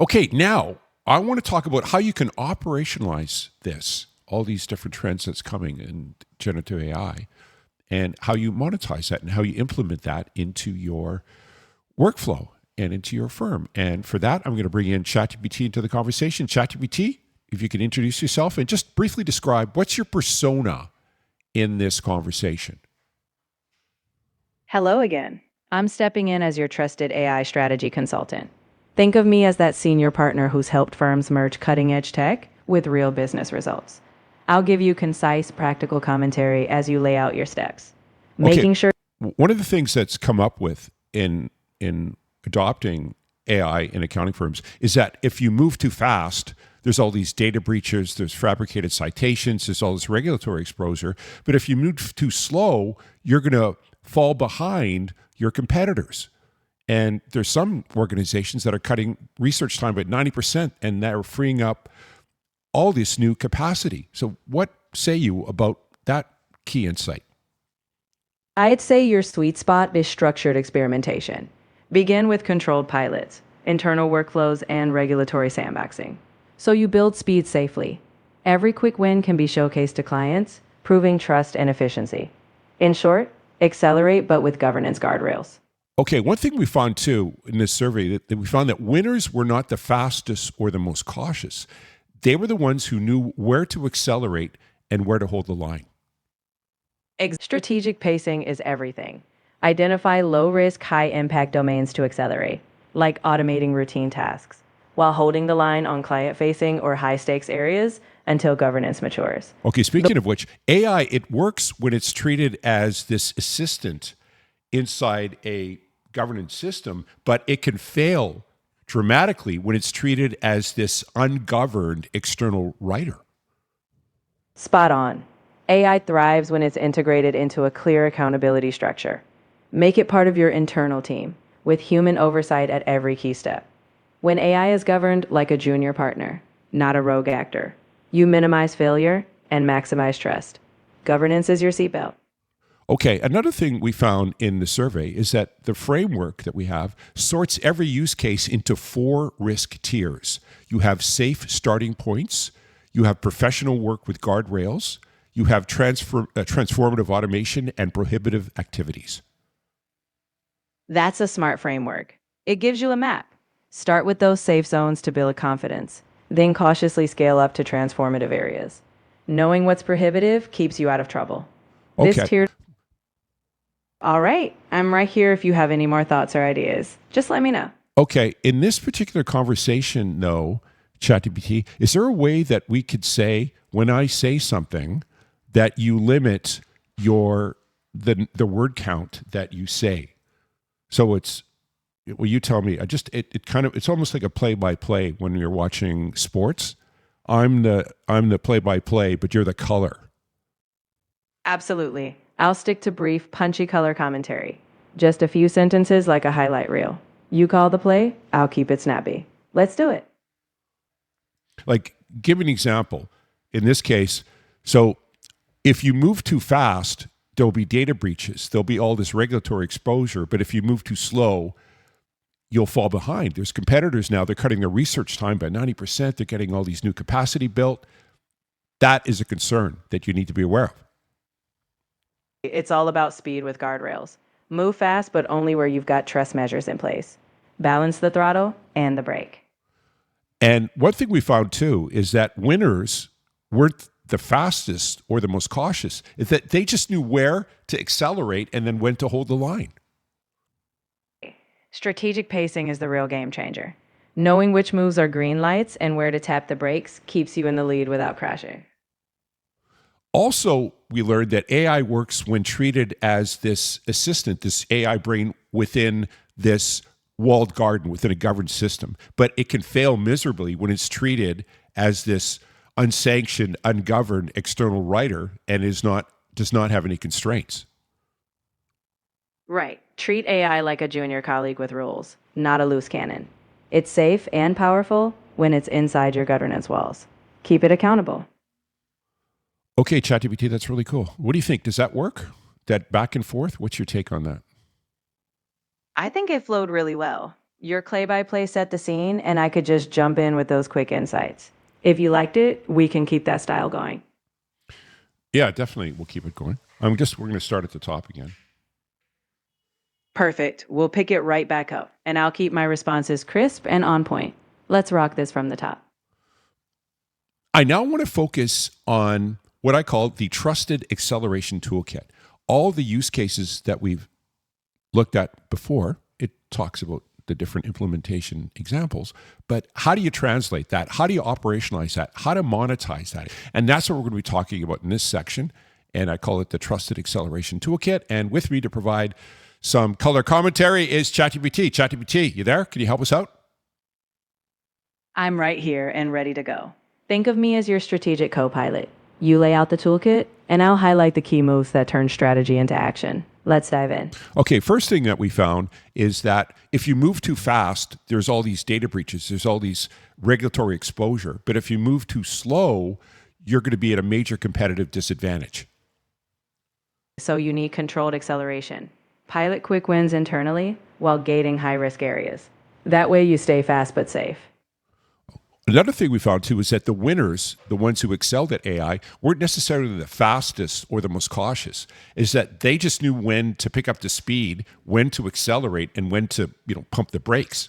Okay, now I want to talk about how you can operationalize this, all these different trends that's coming in generative AI, and how you monetize that and how you implement that into your workflow and into your firm. And for that, I'm going to bring in ChatGPT into the conversation. ChatGPT, if you can introduce yourself and just briefly describe what's your persona in this conversation. Hello again. I'm stepping in as your trusted AI strategy consultant. Think of me as that senior partner who's helped firms merge cutting edge tech with real business results. I'll give you concise, practical commentary as you lay out your steps, making sure. One of the things that's come up with in adopting AI in accounting firms is that if you move too fast, there's all these data breaches, there's fabricated citations, there's all this regulatory exposure. But if you move too slow, you're going to fall behind your competitors. And there's some organizations that are cutting research time by 90%, and they're freeing up all this new capacity. So what say you about that key insight? I'd say your sweet spot is structured experimentation. Begin with controlled pilots, internal workflows, and regulatory sandboxing. So you build speed safely. Every quick win can be showcased to clients, proving trust and efficiency. In short, accelerate but with governance guardrails. Okay, one thing we found too in this survey that we found that winners were not the fastest or the most cautious. They were the ones who knew where to accelerate and where to hold the line. Strategic pacing is everything. Identify low risk, high impact domains to accelerate, like automating routine tasks, while holding the line on client facing or high stakes areas until governance matures. Okay, speaking of which, AI, it works when it's treated as this assistant inside a governance system, but it can fail dramatically when it's treated as this ungoverned external writer. Spot on. AI thrives when it's integrated into a clear accountability structure. Make it part of your internal team, with human oversight at every key step. When AI is governed like a junior partner, not a rogue actor, you minimize failure and maximize trust. Governance is your seatbelt. Okay, another thing we found in the survey is that the framework that we have sorts every use case into 4 risk tiers. You have safe starting points, you have professional work with guardrails, you have transformative automation and prohibitive activities. That's a smart framework. It gives you a map. Start with those safe zones to build confidence, then cautiously scale up to transformative areas. Knowing what's prohibitive keeps you out of trouble. Okay. This tier. All right, I'm right here if you have any more thoughts or ideas. Just let me know. Okay, in this particular conversation, though, ChatGPT, is there a way that we could say, when I say something, that you limit the word count that you say? So you tell me. It's almost like a play-by-play when you're watching sports. I'm the play-by-play, but you're the color. Absolutely. I'll stick to brief, punchy color commentary. Just a few sentences like a highlight reel. You call the play, I'll keep it snappy. Let's do it. Like, give an example. In this case, so if you move too fast, there'll be data breaches. There'll be all this regulatory exposure. But if you move too slow, you'll fall behind. There's competitors now. They're cutting their research time by 90%. They're getting all these new capacity built. That is a concern that you need to be aware of. It's all about speed with guardrails. Move fast, but only where you've got trust measures in place. Balance the throttle and the brake. And one thing we found too is that winners weren't the fastest or the most cautious, is that they just knew where to accelerate and then when to hold the line. Strategic pacing is the real game changer. Knowing which moves are green lights and where to tap the brakes keeps you in the lead without crashing. Also, we learned that AI works when treated as this assistant, this AI brain within this walled garden, within a governed system. But it can fail miserably when it's treated as this unsanctioned, ungoverned external writer and does not have any constraints. Right. Treat AI like a junior colleague with rules, not a loose cannon. It's safe and powerful when it's inside your governance walls. Keep it accountable. Okay, ChatGPT, that's really cool. What do you think? Does that work? That back and forth? What's your take on that? I think it flowed really well. Your play by play set the scene, and I could just jump in with those quick insights. If you liked it, we can keep that style going. Yeah, definitely. We'll keep it going. We're going to start at the top again. Perfect. We'll pick it right back up, and I'll keep my responses crisp and on point. Let's rock this from the top. I now want to focus on what I call the Trusted Acceleration Toolkit. All the use cases that we've looked at before, it talks about the different implementation examples, but how do you translate that? How do you operationalize that? How to monetize that? And that's what we're going to be talking about in this section. And I call it the Trusted Acceleration Toolkit. And with me to provide some color commentary is ChatGPT. ChatGPT, you there? Can you help us out? I'm right here and ready to go. Think of me as your strategic co pilot. You lay out the toolkit, and I'll highlight the key moves that turn strategy into action. Let's dive in. Okay, first thing that we found is that if you move too fast, there's all these data breaches, there's all these regulatory exposure. But if you move too slow, you're going to be at a major competitive disadvantage. So you need controlled acceleration. Pilot quick wins internally while gating high risk areas. That way you stay fast but safe. Another thing we found too is that the winners, the ones who excelled at AI, weren't necessarily the fastest or the most cautious. Is that they just knew when to pick up the speed, when to accelerate, and when to pump the brakes.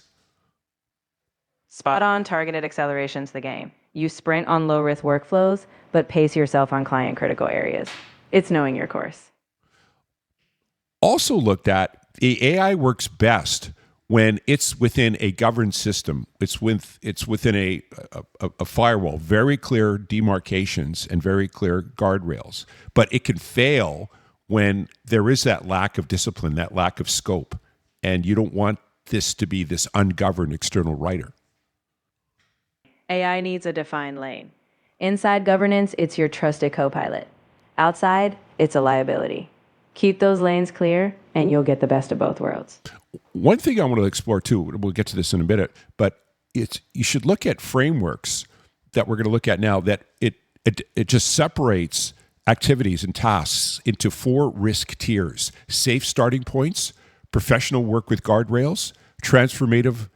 Spot on targeted acceleration's the game. You sprint on low risk workflows, but pace yourself on client critical areas. It's knowing your course. Also looked at, the AI works best when it's within a governed system. It's within a firewall, very clear demarcations and very clear guardrails. But it can fail when there is that lack of discipline, that lack of scope. And you don't want this to be this ungoverned external writer. AI needs a defined lane. Inside governance, it's your trusted co-pilot. Outside, it's a liability. Keep those lanes clear, and you'll get the best of both worlds. One thing I want to explore too, we'll get to this in a minute, but you should look at frameworks that we're going to look at now that it just separates activities and tasks into 4 risk tiers: safe starting points, professional work with guardrails, transformative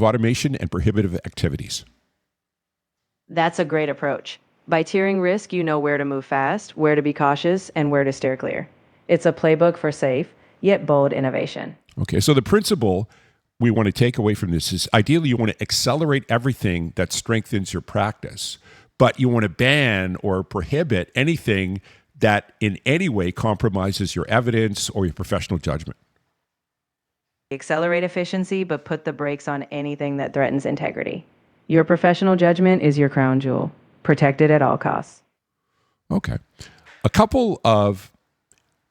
automation, and prohibitive activities. That's a great approach. By tiering risk, you know where to move fast, where to be cautious, and where to steer clear. It's a playbook for safe, yet bold innovation. Okay, so the principle we want to take away from this is ideally you want to accelerate everything that strengthens your practice, but you want to ban or prohibit anything that in any way compromises your evidence or your professional judgment. Accelerate efficiency, but put the brakes on anything that threatens integrity. Your professional judgment is your crown jewel. Protect it at all costs. Okay. A couple of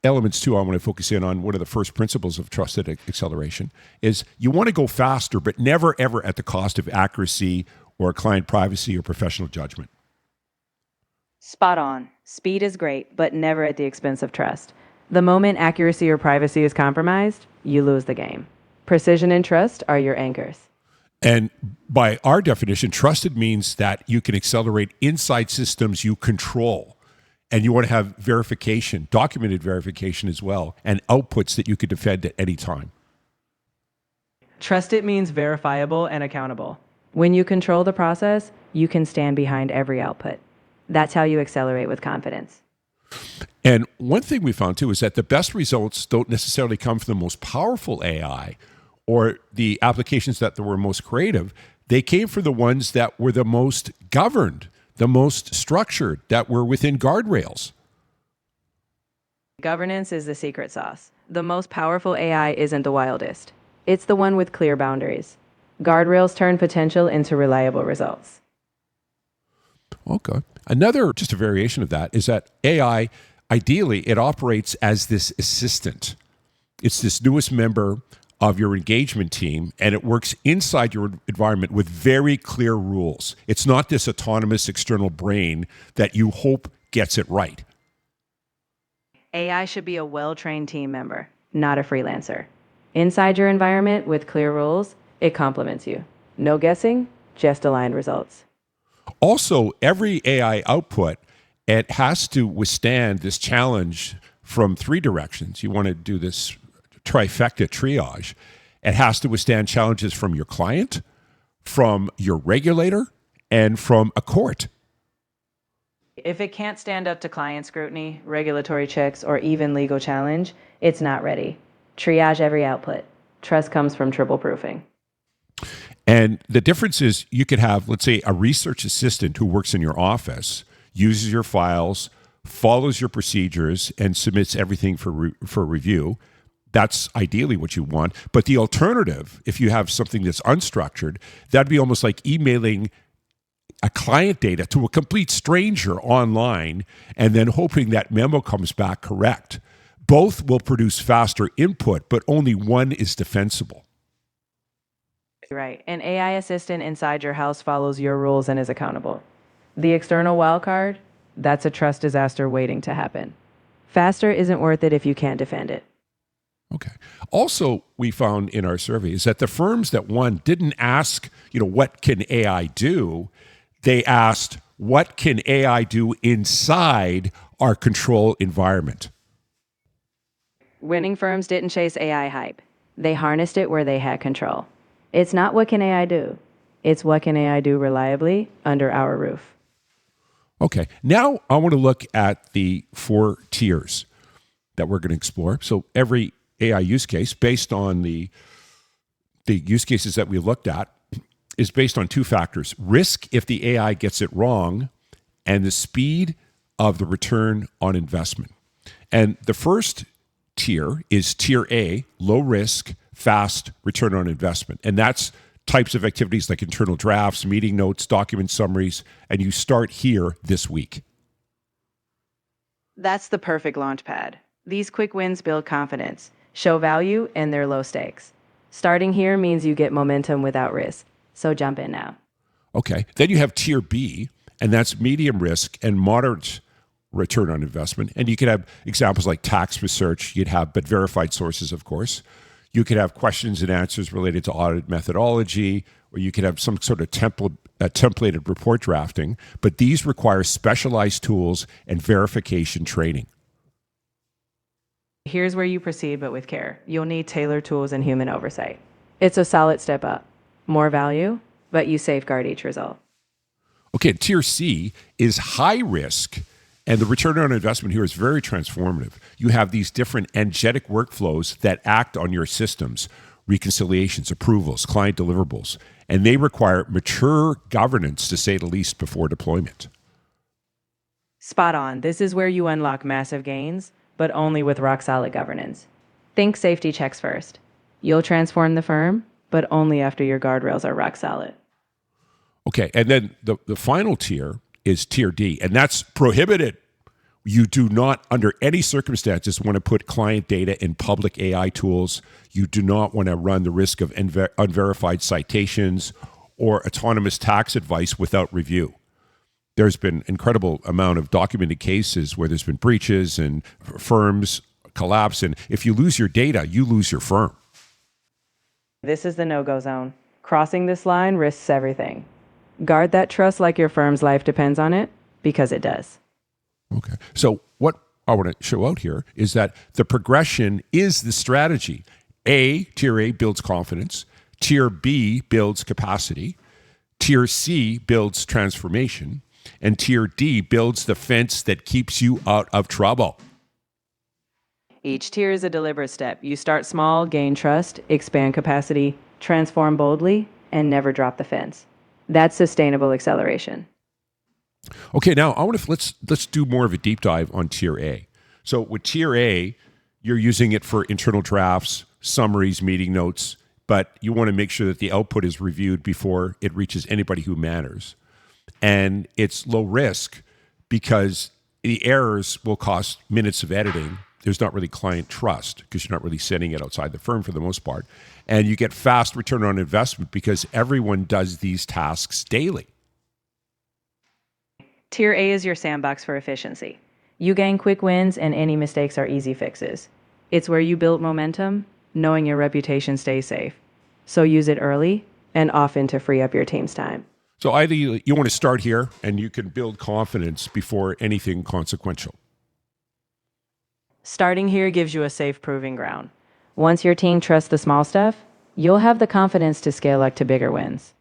elements too I want to focus in on. One of the first principles of trusted acceleration is you want to go faster, but never ever at the cost of accuracy or client privacy or professional judgment. Spot on. Speed is great, but never at the expense of trust. The moment accuracy or privacy is compromised, you lose the game. Precision and trust are your anchors. And by our definition, trusted means that you can accelerate inside systems you control. And you want to have verification, documented verification as well, and outputs that you could defend at any time. Trusted means verifiable and accountable. When you control the process, you can stand behind every output. That's how you accelerate with confidence. And one thing we found too is that the best results don't necessarily come from the most powerful AI or the applications that were most creative. They came from the ones that were the most governed, the most structured, that were within guardrails. Governance is the secret sauce. The most powerful AI isn't the wildest. It's the one with clear boundaries. Guardrails turn potential into reliable results. Okay. Another, just a variation of that, is that AI, ideally, it operates as this assistant. It's this newest member of your engagement team, and it works inside your environment with very clear rules. It's not this autonomous external brain that you hope gets it right. AI should be a well-trained team member, not a freelancer. Inside your environment with clear rules, It complements you. No guessing, just aligned results. Also, every AI output, it has to withstand this challenge from three directions. You want to do this trifecta triage. It has to withstand challenges from your client, from your regulator, and from a court. If it can't stand up to client scrutiny, regulatory checks, or even legal challenge, it's not ready. Triage every output. Trust comes from triple proofing. And the difference is you could have, let's say, a research assistant who works in your office, uses your files, follows your procedures, and submits everything for review. That's ideally what you want. But the alternative, if you have something that's unstructured, that'd be almost like emailing a client data to a complete stranger online and then hoping that memo comes back correct. Both will produce faster input, but only one is defensible. Right. An AI assistant inside your house follows your rules and is accountable. The external wildcard, that's a trust disaster waiting to happen. Faster isn't worth it if you can't defend it. Okay. Also, we found in our survey is that the firms that won didn't ask, what can AI do? They asked, what can AI do inside our control environment? Winning firms didn't chase AI hype. They harnessed it where they had control. It's not what can AI do. It's what can AI do reliably under our roof. Okay. Now I want to look at the 4 tiers that we're going to explore. So every AI use case based on the use cases that we looked at is based on 2 factors: risk if the AI gets it wrong, and the speed of the return on investment. And the first tier is tier A, low risk, fast return on investment. And that's types of activities like internal drafts, meeting notes, document summaries, and you start here this week. That's the perfect launch pad. These quick wins build confidence, show value, and they're low stakes. Starting here means you get momentum without risk. So jump in now. Okay. Then you have tier B, and that's medium risk and moderate return on investment. And you could have examples like tax research, but verified sources, of course. You could have questions and answers related to audit methodology, or you could have some sort of templated report drafting. But these require specialized tools and verification training. Here's where you proceed, but with care. You'll need tailored tools and human oversight. It's a solid step up. More value, but you safeguard each result. Okay, tier C is high risk, and the return on investment here is very transformative. You have these different agentic workflows that act on your systems, reconciliations, approvals, client deliverables, and they require mature governance, to say the least, before deployment. Spot on. This is where you unlock massive gains, but only with rock-solid governance. Think safety checks first. You'll transform the firm, but only after your guardrails are rock solid. Okay, and then the final tier is tier D, and that's prohibited. You do not, under any circumstances, want to put client data in public AI tools. You do not want to run the risk of unverified citations or autonomous tax advice without review. There's been incredible amount of documented cases where there's been breaches and firms collapse, and if you lose your data, you lose your firm. This is the no-go zone. Crossing this line risks everything. Guard that trust like your firm's life depends on it, because it does. Okay. So what I want to show out here is that the progression is the strategy. Tier A builds confidence. Tier B builds capacity. Tier C builds transformation. And Tier D builds the fence that keeps you out of trouble. Each tier is a deliberate step. You start small, gain trust, expand capacity, transform boldly, and never drop the fence. That's sustainable acceleration. Okay, now I want to let's do more of a deep dive on Tier A. So with Tier A, you're using it for internal drafts, summaries, meeting notes, but you want to make sure that the output is reviewed before it reaches anybody who matters. And it's low risk because the errors will cost minutes of editing. There's not really client trust because you're not really sending it outside the firm for the most part. And you get fast return on investment because everyone does these tasks daily. Tier A is your sandbox for efficiency. You gain quick wins and any mistakes are easy fixes. It's where you build momentum, knowing your reputation stays safe. So use it early and often to free up your team's time. So either you want to start here and you can build confidence before anything consequential. Starting here gives you a safe proving ground. Once your team trusts the small stuff, you'll have the confidence to scale up to bigger wins.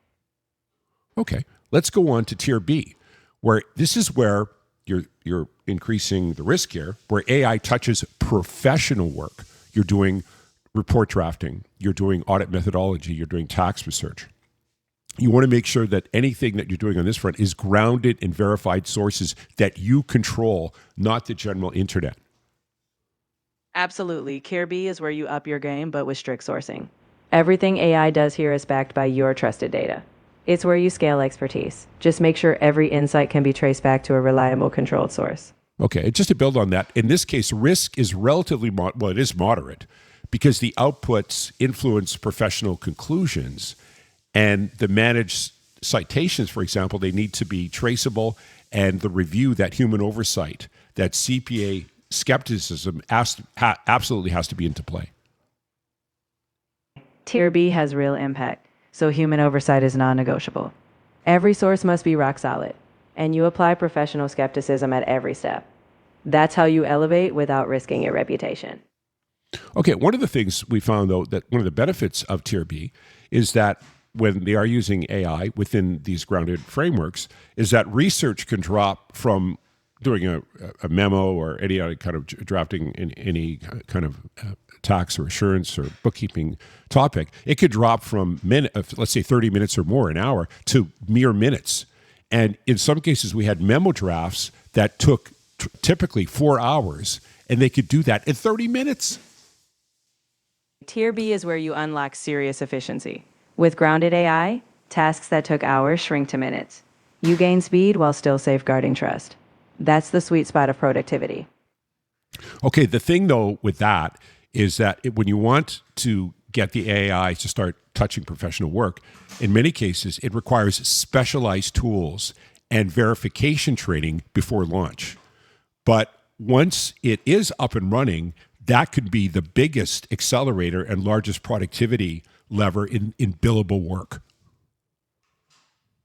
Okay, let's go on to tier B, where this is where you're increasing the risk here, where AI touches professional work. You're doing report drafting, you're doing audit methodology, you're doing tax research. You want to make sure that anything that you're doing on this front is grounded in verified sources that you control, not the general internet. Absolutely. Tier B is where you up your game, but with strict sourcing. Everything AI does here is backed by your trusted data. It's where you scale expertise. Just make sure every insight can be traced back to a reliable, controlled source. Okay, just to build on that, in this case, risk is relatively, it is moderate because the outputs influence professional conclusions and the managed citations, for example, they need to be traceable and the review, that human oversight, that CPA skepticism absolutely has to be into play. Tier B has real impact, so human oversight is non-negotiable. Every source must be rock solid, and you apply professional skepticism at every step. That's how you elevate without risking your reputation. Okay, one of the things we found, though, that one of the benefits of Tier B is that when they are using AI within these grounded frameworks, is that research can drop from doing a memo or any other kind of drafting in any kind of tax or assurance or bookkeeping topic. It could drop from let's say 30 minutes or more, an hour, to mere minutes. And in some cases, we had memo drafts that took typically 4 hours, and they could do that in 30 minutes. Tier B is where you unlock serious efficiency. With grounded AI, tasks that took hours shrink to minutes. You gain speed while still safeguarding trust. That's the sweet spot of productivity. Okay, the thing though with that is that when you want to get the AI to start touching professional work, in many cases it requires specialized tools and verification training before launch. But once it is up and running, that could be the biggest accelerator and largest productivity lever in billable work.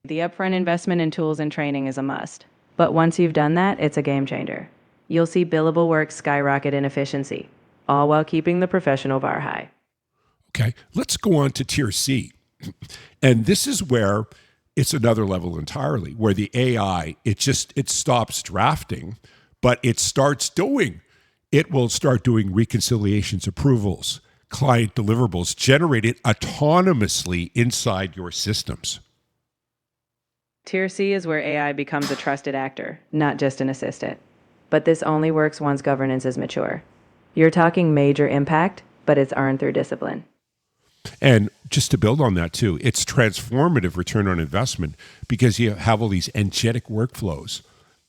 The upfront investment in tools and training is a must. But once you've done that, it's a game changer. You'll see billable work skyrocket in efficiency, all while keeping the professional bar high. Okay, let's go on to tier C. And this is where it's another level entirely, where the AI, it stops drafting, but it starts doing. It will start doing reconciliations, approvals, client deliverables generated autonomously inside your systems. Tier C is where AI becomes a trusted actor, not just an assistant. But this only works once governance is mature. You're talking major impact, but it's earned through discipline. And just to build on that too, it's transformative return on investment because you have all these agentic workflows.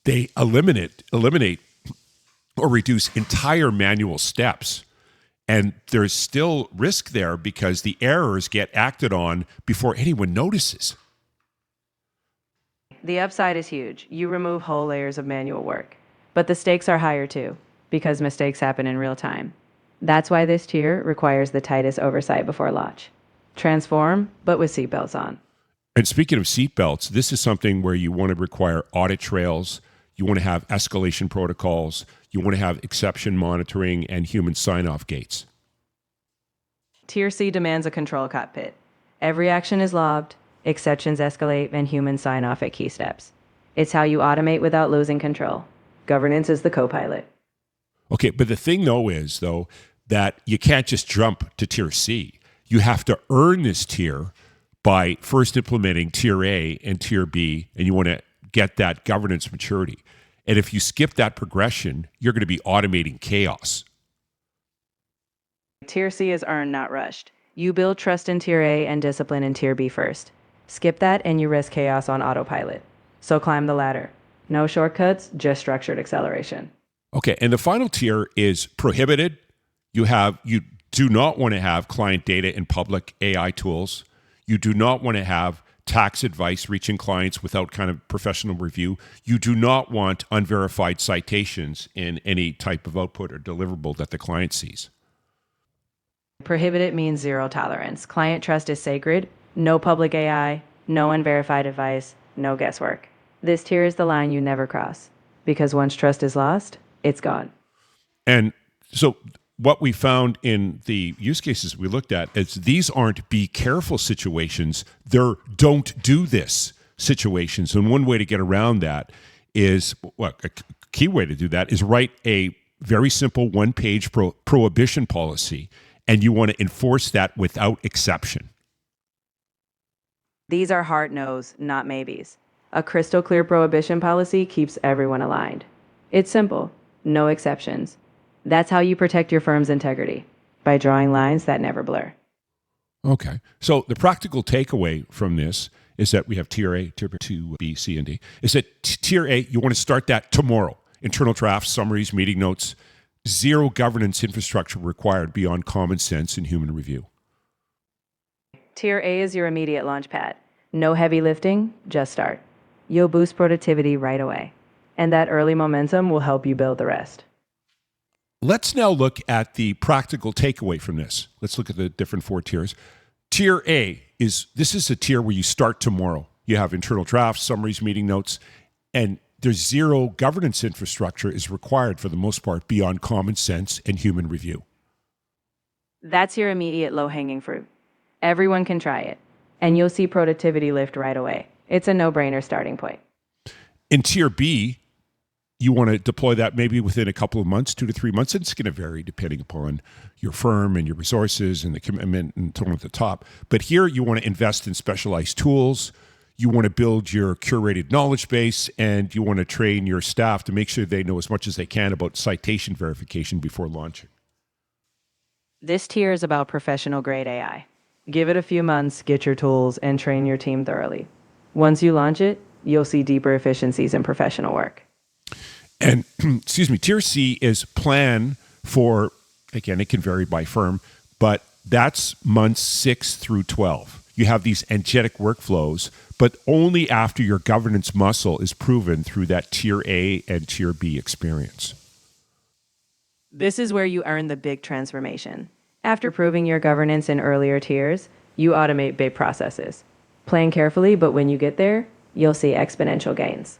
They eliminate or reduce entire manual steps. And there's still risk there because the errors get acted on before anyone notices. The upside is huge. You remove whole layers of manual work. But the stakes are higher too, because mistakes happen in real time. That's why this tier requires the tightest oversight before launch. Transform, but with seatbelts on. And speaking of seatbelts, this is something where you want to require audit trails, you want to have escalation protocols, you want to have exception monitoring and human sign-off gates. Tier C demands a control cockpit. Every action is logged, exceptions escalate, and humans sign off at key steps. It's how you automate without losing control. Governance is the co-pilot. Okay, but the thing is that you can't just jump to tier C. You have to earn this tier by first implementing tier A and tier B, and you want to get that governance maturity. And if you skip that progression, you're going to be automating chaos. Tier C is earned, not rushed. You build trust in tier A and discipline in tier B first. Skip that and you risk chaos on autopilot. So climb the ladder. No shortcuts, just structured acceleration. Okay, and the final tier is prohibited. You do not want to have client data in public AI tools. You do not want to have tax advice reaching clients without kind of professional review. You do not want unverified citations in any type of output or deliverable that the client sees. Prohibited means zero tolerance. Client trust is sacred. No public AI, no unverified advice, no guesswork. This tier is the line you never cross. Because once trust is lost, it's gone. And so what we found in the use cases we looked at is these aren't be careful situations. They're don't do this situations. And one way to get around that is, well, a key way to do that is write a very simple one-page prohibition policy, and you want to enforce that without exception. These are hard no's, not maybes. A crystal clear prohibition policy keeps everyone aligned. It's simple, no exceptions. That's how you protect your firm's integrity, by drawing lines that never blur. Okay. So the practical takeaway from this is that we have tier A, tier B, 2B, C, and D. Is that tier A, you want to start that tomorrow. Internal drafts, summaries, meeting notes, zero governance infrastructure required beyond common sense and human review. Tier A is your immediate launch pad. No heavy lifting, just start. You'll boost productivity right away. And that early momentum will help you build the rest. Let's now look at the practical takeaway from this. Let's look at the different 4 tiers. Tier A is a tier where you start tomorrow. You have internal drafts, summaries, meeting notes, and there's zero governance infrastructure is required for the most part beyond common sense and human review. That's your immediate low-hanging fruit. Everyone can try it, and you'll see productivity lift right away. It's a no-brainer starting point. In tier B, you want to deploy that maybe within a couple of months, 2 to 3 months. And it's going to vary depending upon your firm and your resources and the commitment and so on at the top. But here you want to invest in specialized tools. You want to build your curated knowledge base, and you want to train your staff to make sure they know as much as they can about citation verification before launching. This tier is about professional grade AI. Give it a few months, get your tools, and train your team thoroughly. Once you launch it, you'll see deeper efficiencies in professional work. And, tier C is plan for, again, it can vary by firm, but that's months 6 through 12. You have these agentic workflows, but only after your governance muscle is proven through that tier A and tier B experience. This is where you earn the big transformation. After proving your governance in earlier tiers, you automate big processes. Plan carefully, but when you get there, you'll see exponential gains.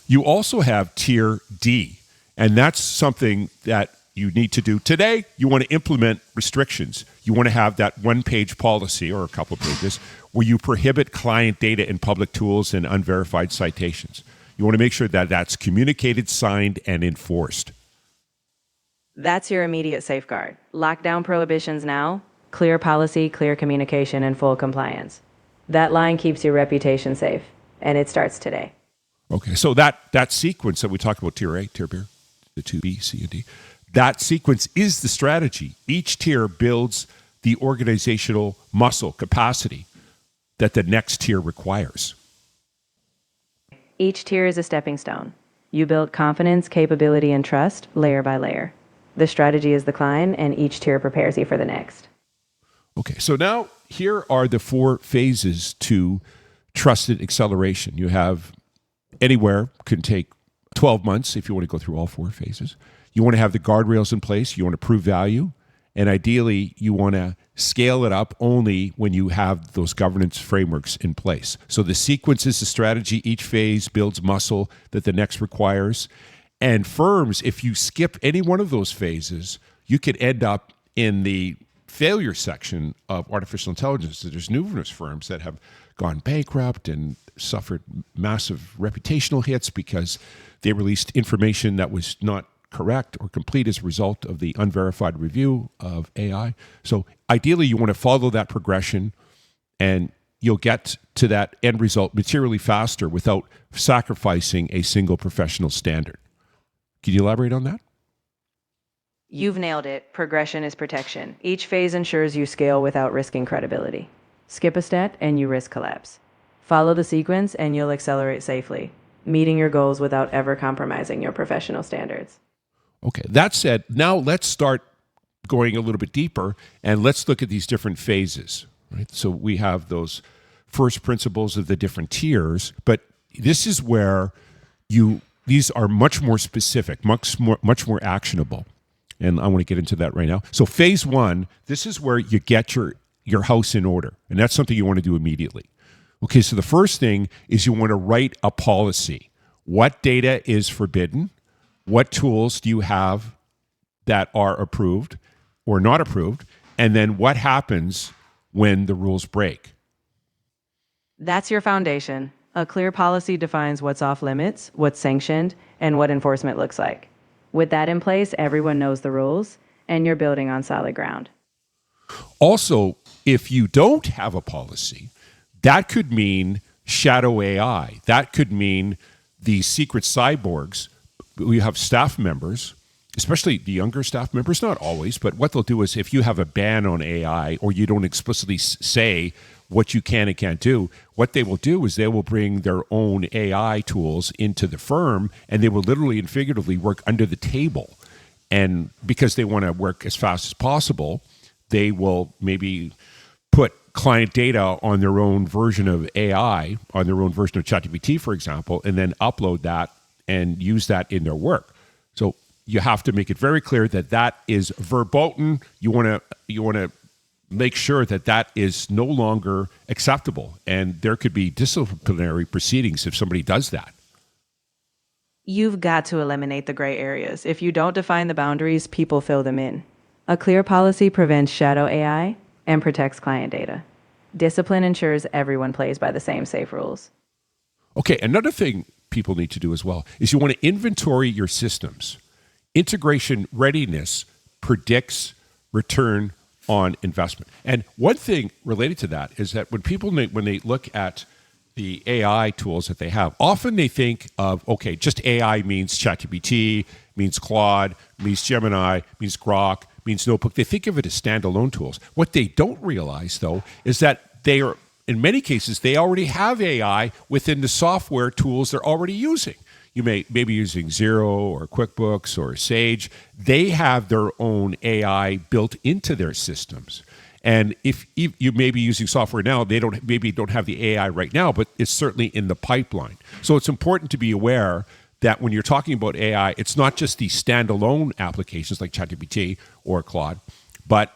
You also have tier D, and that's something that you need to do today. You want to implement restrictions. You want to have that one-page policy or a couple of pages where you prohibit client data in public tools and unverified citations. You want to make sure that that's communicated, signed, and enforced. That's your immediate safeguard. Lock down prohibitions now, clear policy, clear communication, and full compliance. That line keeps your reputation safe, and it starts today. Okay, so that sequence that we talked about, tier A, tier B, the 2B, C, and D, that sequence is the strategy. Each tier builds the organizational muscle capacity that the next tier requires. Each tier is a stepping stone. You build confidence, capability, and trust layer by layer. The strategy is the climb, and each tier prepares you for the next. Okay, so now here are the 4 phases to trusted acceleration. You have anywhere can take 12 months if you want to go through all 4 phases. You want to have the guardrails in place. You want to prove value. And ideally, you want to scale it up only when you have those governance frameworks in place. So the sequence is the strategy. Each phase builds muscle that the next requires. And firms, if you skip any one of those phases, you could end up in the failure section of artificial intelligence. There's numerous firms that have gone bankrupt and suffered massive reputational hits because they released information that was not correct or complete as a result of the unverified review of AI. So ideally, you want to follow that progression, and you'll get to that end result materially faster without sacrificing a single professional standard. Can you elaborate on that? You've nailed it. Progression is protection. Each phase ensures you scale without risking credibility. Skip a step and you risk collapse. Follow the sequence and you'll accelerate safely, meeting your goals without ever compromising your professional standards. Okay, that said, now let's start going a little bit deeper and let's look at these different phases. Right? So we have those first principles of the different tiers, but this is where these are much more specific, much more actionable. And I want to get into that right now. So phase one, this is where you get your house in order. And that's something you want to do immediately. Okay, so the first thing is you want to write a policy. What data is forbidden? What tools do you have that are approved or not approved? And then what happens when the rules break? That's your foundation. A clear policy defines what's off limits, what's sanctioned, and what enforcement looks like. With that in place, everyone knows the rules, and you're building on solid ground. Also, if you don't have a policy, that could mean shadow AI. That could mean the secret cyborgs. We have staff members, especially the younger staff members, not always, but what they'll do is if you have a ban on AI or you don't explicitly say what you can and can't do, what they will do is they will bring their own AI tools into the firm and they will literally and figuratively work under the table. And because they want to work as fast as possible, they will maybe put client data on their own version of AI, on their own version of ChatGPT, for example, and then upload that and use that in their work. So you have to make it very clear that that is verboten. You want to make sure that that is no longer acceptable, and there could be disciplinary proceedings if somebody does that. You've got to eliminate the gray areas. If you don't define the boundaries, people fill them in. A clear policy prevents shadow AI and protects client data. Discipline ensures everyone plays by the same safe rules. Okay, another thing people need to do as well is you want to inventory your systems. Integration readiness predicts return on investment. And one thing related to that is that when they look at the AI tools that they have, often they think of, okay, just AI means ChatGPT, means Claude, means Gemini, means Grok, means Notebook. They think of it as standalone tools. What they don't realize, though, is that they are, in many cases, they already have AI within the software tools they're already using. You may be using Xero or QuickBooks or Sage. They have their own AI built into their systems. And if you may be using software now, they don't have the AI right now, but it's certainly in the pipeline. So it's important to be aware that when you're talking about AI, it's not just the standalone applications like ChatGPT or Claude, but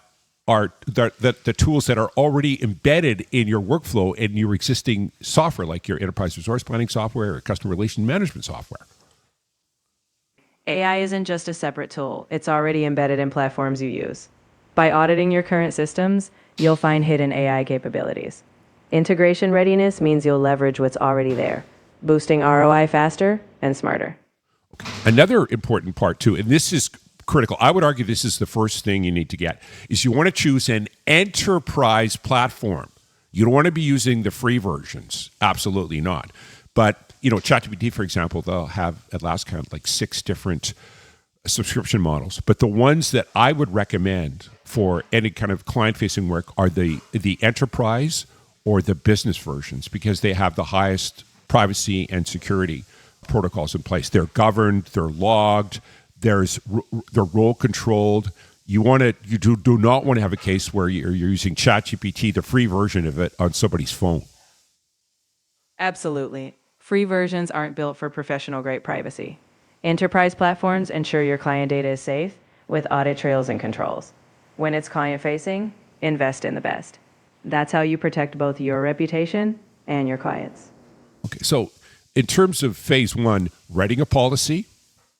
are the tools that are already embedded in your workflow and your existing software, like your enterprise resource planning software or customer relation management software. AI isn't just a separate tool. It's already embedded in platforms you use. By auditing your current systems, you'll find hidden AI capabilities. Integration readiness means you'll leverage what's already there, boosting ROI faster and smarter. Another important part too, and this is critical, I would argue this is the first thing you need to get, is you want to choose an enterprise platform. You don't want to be using the free versions. Absolutely not. But, ChatGPT, for example, they'll have at last count like 6 different subscription models. But the ones that I would recommend for any kind of client-facing work are the enterprise or the business versions, because they have the highest privacy and security protocols in place. They're governed, they're logged, they're role controlled. You do not want to have a case where you're using ChatGPT, the free version of it, on somebody's phone. Absolutely. Free versions aren't built for professional-grade privacy. Enterprise platforms ensure your client data is safe with audit trails and controls. When it's client-facing, invest in the best. That's how you protect both your reputation and your clients. Okay, so in terms of phase one, writing a policy,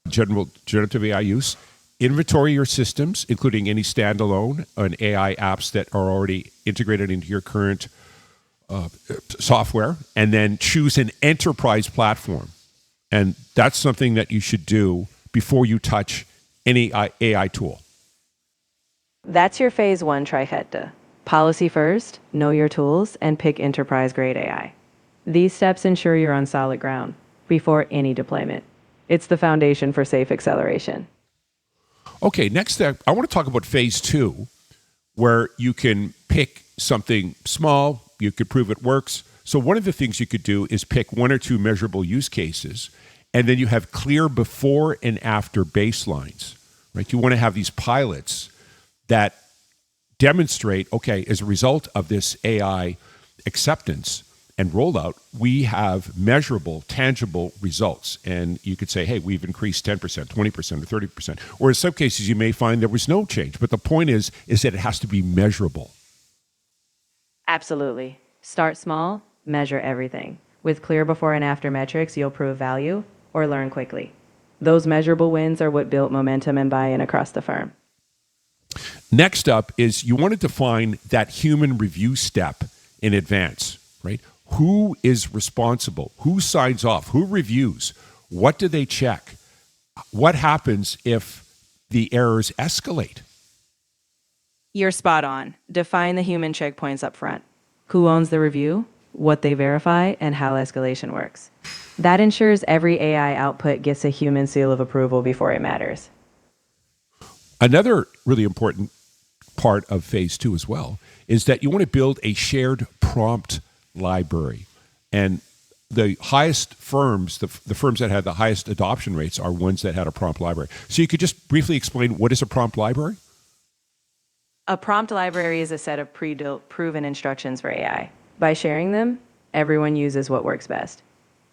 generative AI use, inventory your systems, including any standalone and AI apps that are already integrated into your current software, and then choose an enterprise platform. And that's something that you should do before you touch any AI tool. That's your phase one trifecta. Policy first, know your tools, and pick enterprise-grade AI. These steps ensure you're on solid ground before any deployment. It's the foundation for safe acceleration. Okay, next step, I want to talk about phase two, where you can pick something small, you could prove it works. So one of the things you could do is pick 1 or 2 measurable use cases, and then you have clear before and after baselines, right? You want to have these pilots that demonstrate, okay, as a result of this AI acceptance, and rollout, we have measurable, tangible results. And you could say, hey, we've increased 10%, 20%, or 30%. Or in some cases, you may find there was no change. But the point is that it has to be measurable. Absolutely. Start small, measure everything. With clear before and after metrics, you'll prove value or learn quickly. Those measurable wins are what built momentum and buy-in across the firm. Next up is you want to define that human review step in advance, right? Who is responsible? Who signs off? Who reviews? What do they check? What happens if the errors escalate? You're spot on. Define the human checkpoints up front. Who owns the review, what they verify, and how escalation works. That ensures every AI output gets a human seal of approval before it matters. Another really important part of phase 2 as well is that you want to build a shared prompt library. And the highest firms, the firms that had the highest adoption rates are ones that had a prompt library. So you could just briefly explain what is a prompt library? A prompt library is a set of pre-built, proven instructions for AI. By sharing them, everyone uses what works best.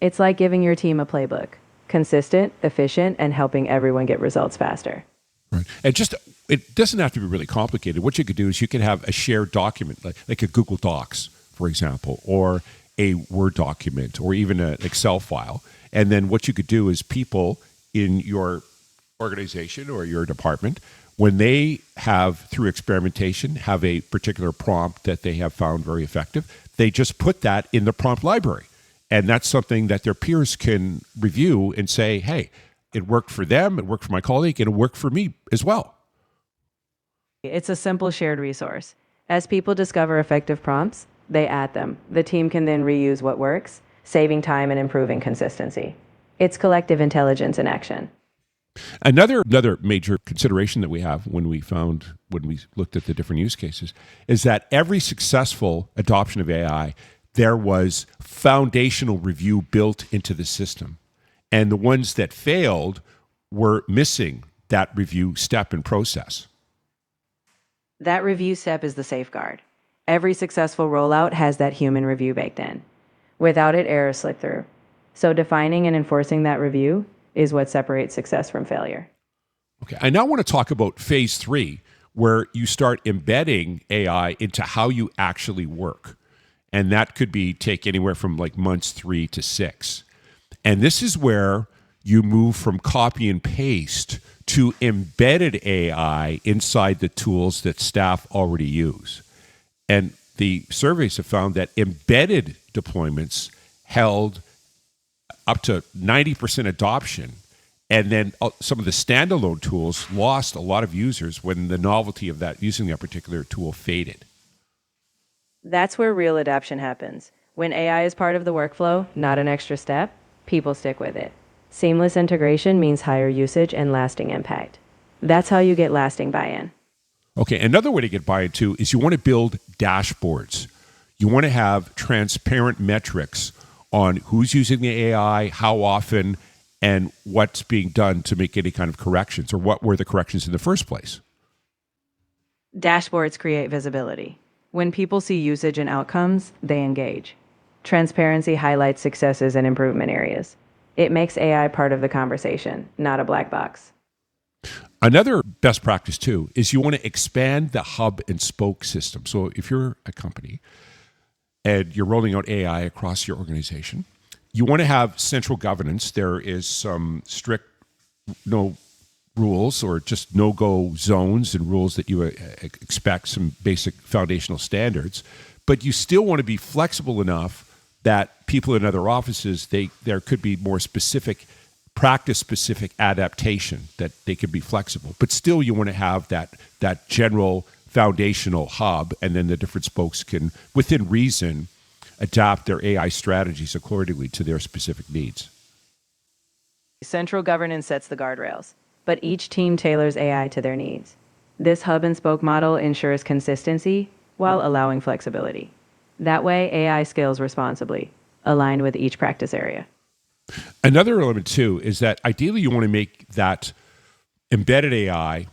It's like giving your team a playbook, consistent, efficient, and helping everyone get results faster. Right. And it doesn't have to be really complicated. What you could do is you could have a shared document, like a Google Docs, for example, or a Word document, or even an Excel file. And then what you could do is people in your organization or your department, when they have, through experimentation, have a particular prompt that they have found very effective, they just put that in the prompt library. And that's something that their peers can review and say, hey, it worked for them, it worked for my colleague, and it worked for me as well. It's a simple shared resource. As people discover effective prompts, they add them. The team can then reuse what works, saving time and improving consistency. It's collective intelligence in action. Another major consideration that we have when we looked at the different use cases is that every successful adoption of AI, there was foundational review built into the system. And the ones that failed were missing that review step and process. That review step is the safeguard. Every successful rollout has that human review baked in. Without it, errors slip through. So defining and enforcing that review is what separates success from failure. Okay, I now want to talk about phase 3, where you start embedding AI into how you actually work. And that could take anywhere from like months 3 to 6. And this is where you move from copy and paste to embedded AI inside the tools that staff already use. And the surveys have found that embedded deployments held up to 90% adoption. And then some of the standalone tools lost a lot of users when the novelty of that using that particular tool faded. That's where real adoption happens. When AI is part of the workflow, not an extra step, people stick with it. Seamless integration means higher usage and lasting impact. That's how you get lasting buy-in. Okay, another way to get buy-in too is you want to build dashboards. You want to have transparent metrics on who's using the AI, how often, and what's being done to make any kind of corrections, or what were the corrections in the first place. Dashboards create visibility. When people see usage and outcomes, they engage. Transparency highlights successes and improvement areas. It makes AI part of the conversation, not a black box. Another best practice too is you want to expand the hub and spoke system. So if you're a company and you're rolling out AI across your organization, you want to have central governance. There is some strict rules or just no-go zones and rules that you expect, some basic foundational standards, but you still want to be flexible enough that people in other offices, there could be more specific, practice-specific adaptation, that they could be flexible. But still you want to have that general foundational hub, and then the different spokes can, within reason, adapt their AI strategies accordingly to their specific needs. Central governance sets the guardrails, but each team tailors AI to their needs. This hub and spoke model ensures consistency while allowing flexibility. That way, AI scales responsibly, aligned with each practice area. Another element, too, is that ideally you want to make that embedded AI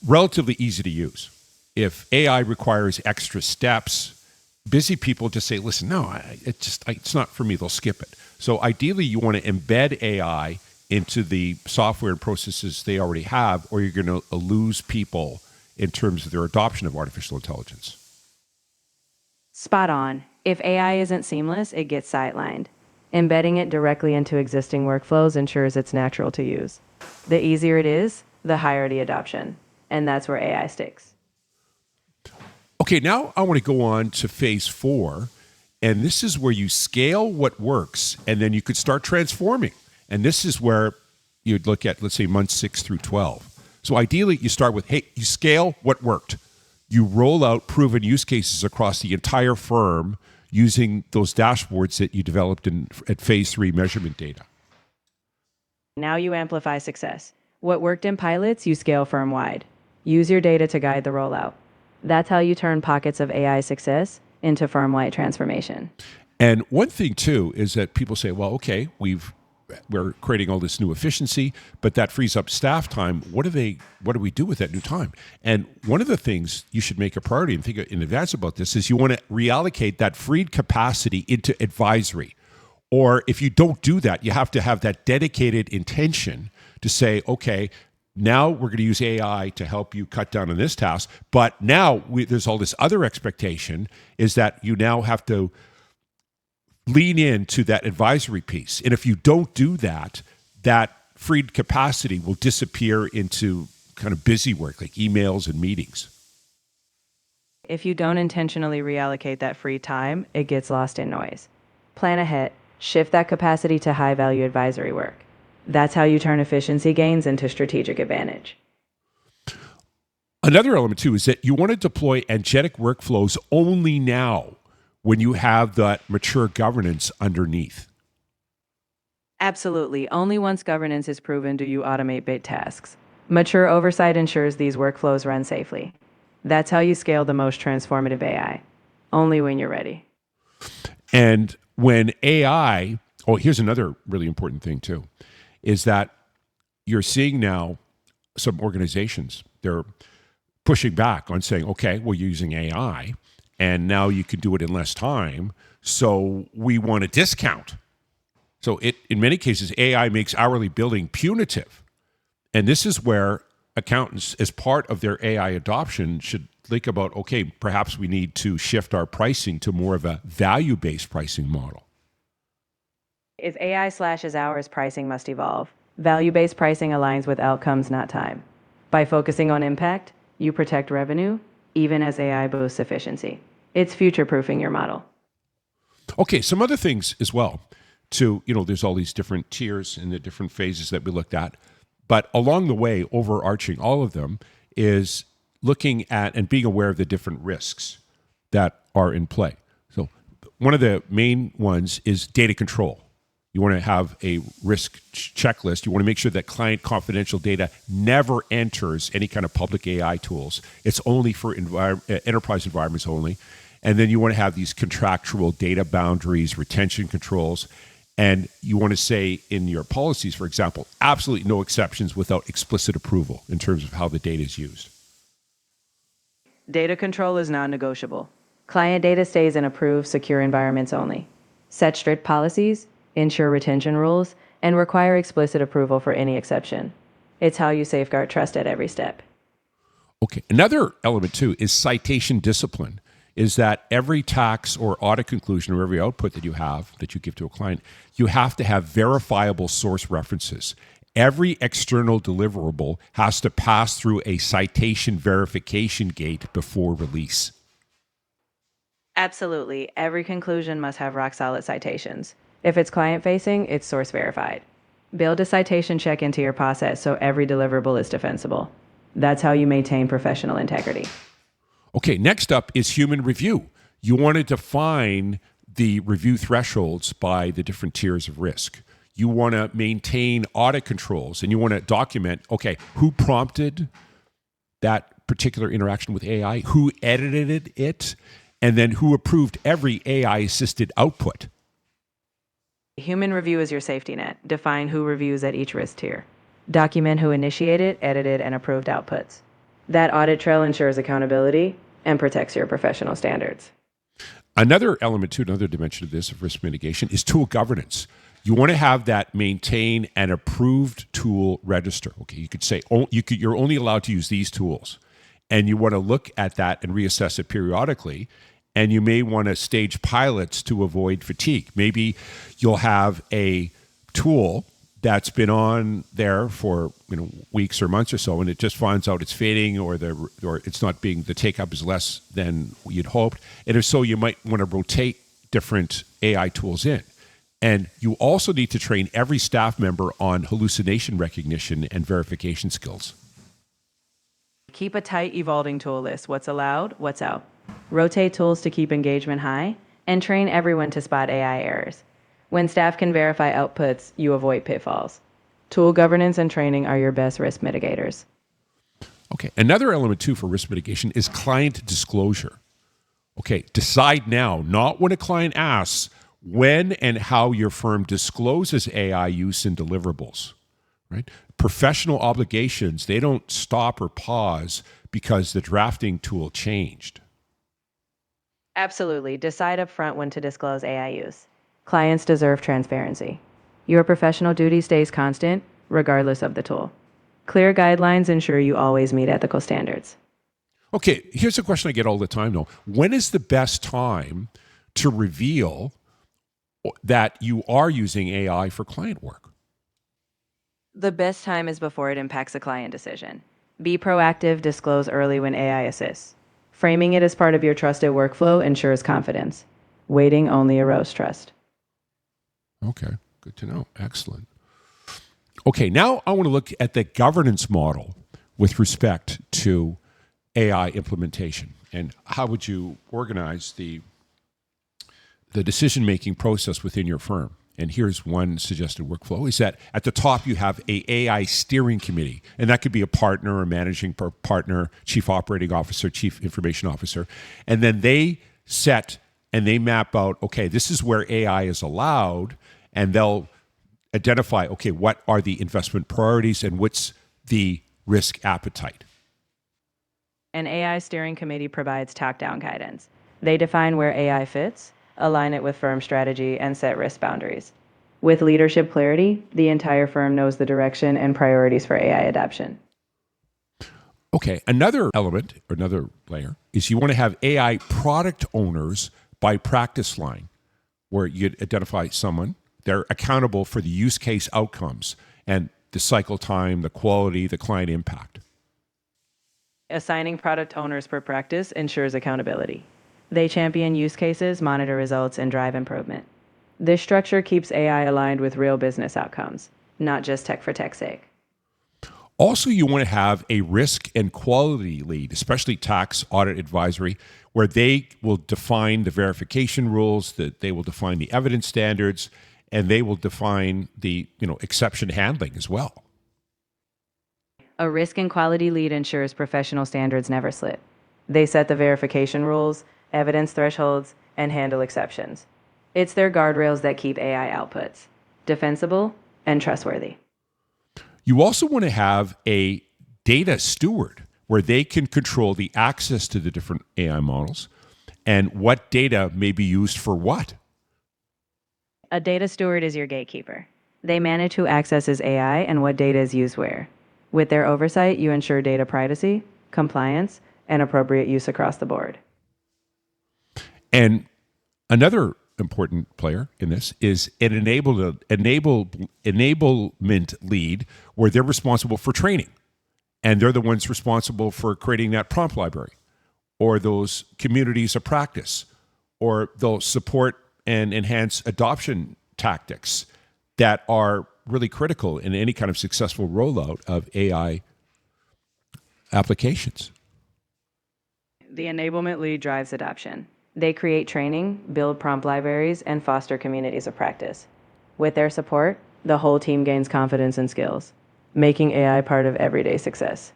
relatively easy to use. If AI requires extra steps, busy people just say, listen, no, it's not for me. They'll skip it. So ideally, you want to embed AI into the software and processes they already have, or you're going to lose people in terms of their adoption of artificial intelligence. Spot on. If AI isn't seamless, it gets sidelined. Embedding it directly into existing workflows ensures it's natural to use. The easier it is, the higher the adoption. And that's where AI sticks. Okay, now I want to go on to phase 4. And this is where you scale what works, and then you could start transforming. And this is where you'd look at, let's say, months 6 through 12. So ideally, you start with, hey, you scale what worked. You roll out proven use cases across the entire firm using those dashboards that you developed at phase 3 measurement data. Now you amplify success. What worked in pilots, you scale firm-wide. Use your data to guide the rollout. That's how you turn pockets of AI success into firm-wide transformation. And one thing, too, is that people say, well, okay, we're creating all this new efficiency, but that frees up staff time. What do we do with that new time? And one of the things you should make a priority and think in advance about this is you want to reallocate that freed capacity into advisory. Or if you don't do that, you have to have that dedicated intention to say, okay, now we're going to use AI to help you cut down on this task. But now there's all this other expectation is that you now have to lean into that advisory piece. And if you don't do that, that freed capacity will disappear into kind of busy work like emails and meetings. If you don't intentionally reallocate that free time, it gets lost in noise. Plan ahead, shift that capacity to high-value advisory work. That's how you turn efficiency gains into strategic advantage. Another element, too, is that you want to deploy agentic workflows only now when you have that mature governance underneath. Absolutely. Only once governance is proven do you automate big tasks. Mature oversight ensures these workflows run safely. That's how you scale the most transformative AI. Only when you're ready. And when AI, here's another really important thing, too, is that you're seeing now some organizations, they're pushing back on saying, okay, we're using AI, and now you can do it in less time, so we want a discount. So in many cases, AI makes hourly billing punitive. And this is where accountants, as part of their AI adoption, should think about, okay, perhaps we need to shift our pricing to more of a value-based pricing model. If AI slashes hours, pricing must evolve. Value-based pricing aligns with outcomes, not time. By focusing on impact, you protect revenue, even as AI boosts efficiency. It's future-proofing your model. Okay, some other things as well. There's all these different tiers and the different phases that we looked at. But along the way, overarching all of them is looking at and being aware of the different risks that are in play. So one of the main ones is data control. You want to have a risk checklist. You want to make sure that client confidential data never enters any kind of public AI tools. It's only for enterprise environments only. And then you want to have these contractual data boundaries, retention controls. And you want to say in your policies, for example, absolutely no exceptions without explicit approval in terms of how the data is used. Data control is non-negotiable. Client data stays in approved, secure environments only. Set strict policies, ensure retention rules, and require explicit approval for any exception. It's how you safeguard trust at every step. Okay. Another element, too, is citation discipline, is that every tax or audit conclusion or every output that you give to a client, you have to have verifiable source references. Every external deliverable has to pass through a citation verification gate before release. Absolutely. Every conclusion must have rock-solid citations. If it's client-facing, it's source-verified. Build a citation check into your process so every deliverable is defensible. That's how you maintain professional integrity. Okay, next up is human review. You want to define the review thresholds by the different tiers of risk. You want to maintain audit controls, and you want to document, okay, who prompted that particular interaction with AI, who edited it, and then who approved every AI-assisted output. Human review is your safety net. Define who reviews at each risk tier. Document who initiated, edited, and approved outputs. That audit trail ensures accountability and protects your professional standards. Another element to another dimension of this, of risk mitigation, is tool governance. You want to have that maintain an approved tool register. Okay, you could say you're only allowed to use these tools, and you want to look at that and reassess it periodically. And you may want to stage pilots to avoid fatigue. Maybe you'll have a tool that's been on there for weeks or months or so, and it just finds out it's fading, or it's not being, the take up is less than you'd hoped. And if so, you might want to rotate different AI tools in. And you also need to train every staff member on hallucination recognition and verification skills. Keep a tight evolving tool list. What's allowed, what's out. Rotate tools to keep engagement high, and train everyone to spot AI errors. When staff can verify outputs, you avoid pitfalls. Tool governance and training are your best risk mitigators. Okay, another element too for risk mitigation is client disclosure. Okay, decide now, not when a client asks, when and how your firm discloses AI use in deliverables, right? Professional obligations, they don't stop or pause because the drafting tool changed. Absolutely. Decide upfront when to disclose AI use. Clients deserve transparency. Your professional duty stays constant, regardless of the tool. Clear guidelines ensure you always meet ethical standards. Okay, here's a question I get all the time though. When is the best time to reveal that you are using AI for client work? The best time is before it impacts a client decision. Be proactive, disclose early when AI assists. Framing it as part of your trusted workflow ensures confidence. Waiting only erodes trust. Okay, good to know. Excellent. Okay, now I want to look at the governance model with respect to AI implementation. And how would you organize the decision-making process within your firm? And here's one suggested workflow, is that at the top you have a AI steering committee. And that could be a partner, a managing partner, chief operating officer, chief information officer. And then they set and they map out, okay, this is where AI is allowed, and they'll identify, okay, what are the investment priorities and what's the risk appetite. An AI steering committee provides top-down guidance. They define where AI fits, align it with firm strategy, and set risk boundaries. With leadership clarity, the entire firm knows the direction and priorities for AI adoption. Okay, another element, or another layer, is you want to have AI product owners by practice line, where you identify someone, they're accountable for the use case outcomes and the cycle time, the quality, the client impact. Assigning product owners per practice ensures accountability. They champion use cases, monitor results, and drive improvement. This structure keeps AI aligned with real business outcomes, not just tech for tech's sake. Also, you want to have a risk and quality lead, especially tax, audit, advisory, where they will define the verification rules, that they will define the evidence standards, and they will define the exception handling as well. A risk and quality lead ensures professional standards never slip. They set the verification rules, evidence thresholds, and handle exceptions. It's their guardrails that keep AI outputs defensible and trustworthy. You also want to have a data steward where they can control the access to the different AI models and what data may be used for what. A data steward is your gatekeeper. They manage who accesses AI and what data is used where. With their oversight, you ensure data privacy, compliance, and appropriate use across the board. And another important player in this is an enablement lead, where they're responsible for training. And they're the ones responsible for creating that prompt library, or those communities of practice, or they'll support and enhance adoption tactics that are really critical in any kind of successful rollout of AI applications. The enablement lead drives adoption. They create training, build prompt libraries, and foster communities of practice. With their support, the whole team gains confidence and skills, making AI part of everyday success.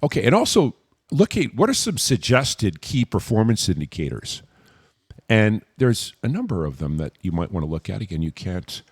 Okay, and also look at what are some suggested key performance indicators. And there's a number of them that you might want to look at. Again, you can't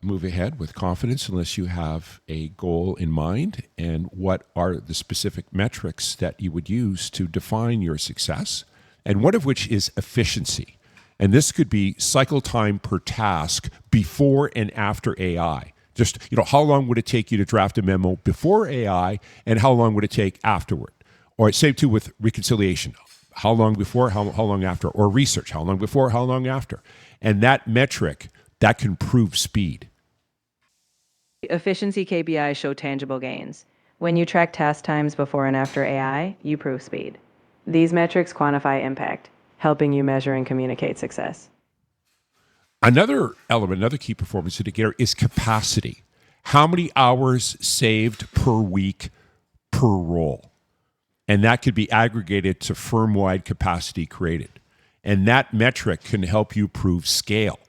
move ahead with confidence unless you have a goal in mind, and what are the specific metrics that you would use to define your success and one of which is efficiency. And this could be cycle time per task before and after AI. Just, how long would it take you to draft a memo before AI, and how long would it take afterward? Or same too with reconciliation. How long before, how long after? Or research, how long before, how long after? And that metric, that can prove speed. Efficiency KPIs show tangible gains. When you track task times before and after AI, you prove speed. These metrics quantify impact, helping you measure and communicate success. Another element, another key performance indicator is capacity. How many hours saved per week per role? And that could be aggregated to firm-wide capacity created. And that metric can help you prove scale.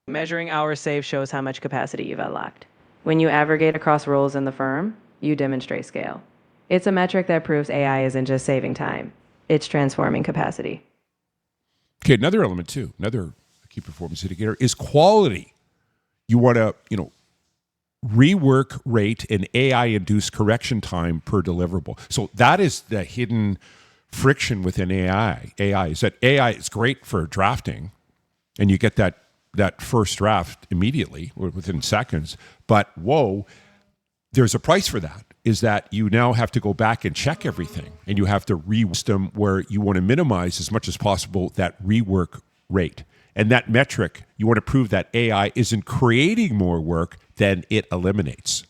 Measuring hours saved shows how much capacity you've unlocked. When you aggregate across roles in the firm, you demonstrate scale. It's a metric that proves AI isn't just saving time, it's transforming capacity. Okay, another element too, another key performance indicator is quality. You want to, rework rate and AI-induced correction time per deliverable. So that is the hidden friction within AI. AI is that AI is great for drafting, and you get that first draft immediately or within seconds. But there's a price for that. Is that you now have to go back and check everything, and you have to re-system where you want to minimize as much as possible that rework rate. And that metric, you want to prove that AI isn't creating more work than it eliminates.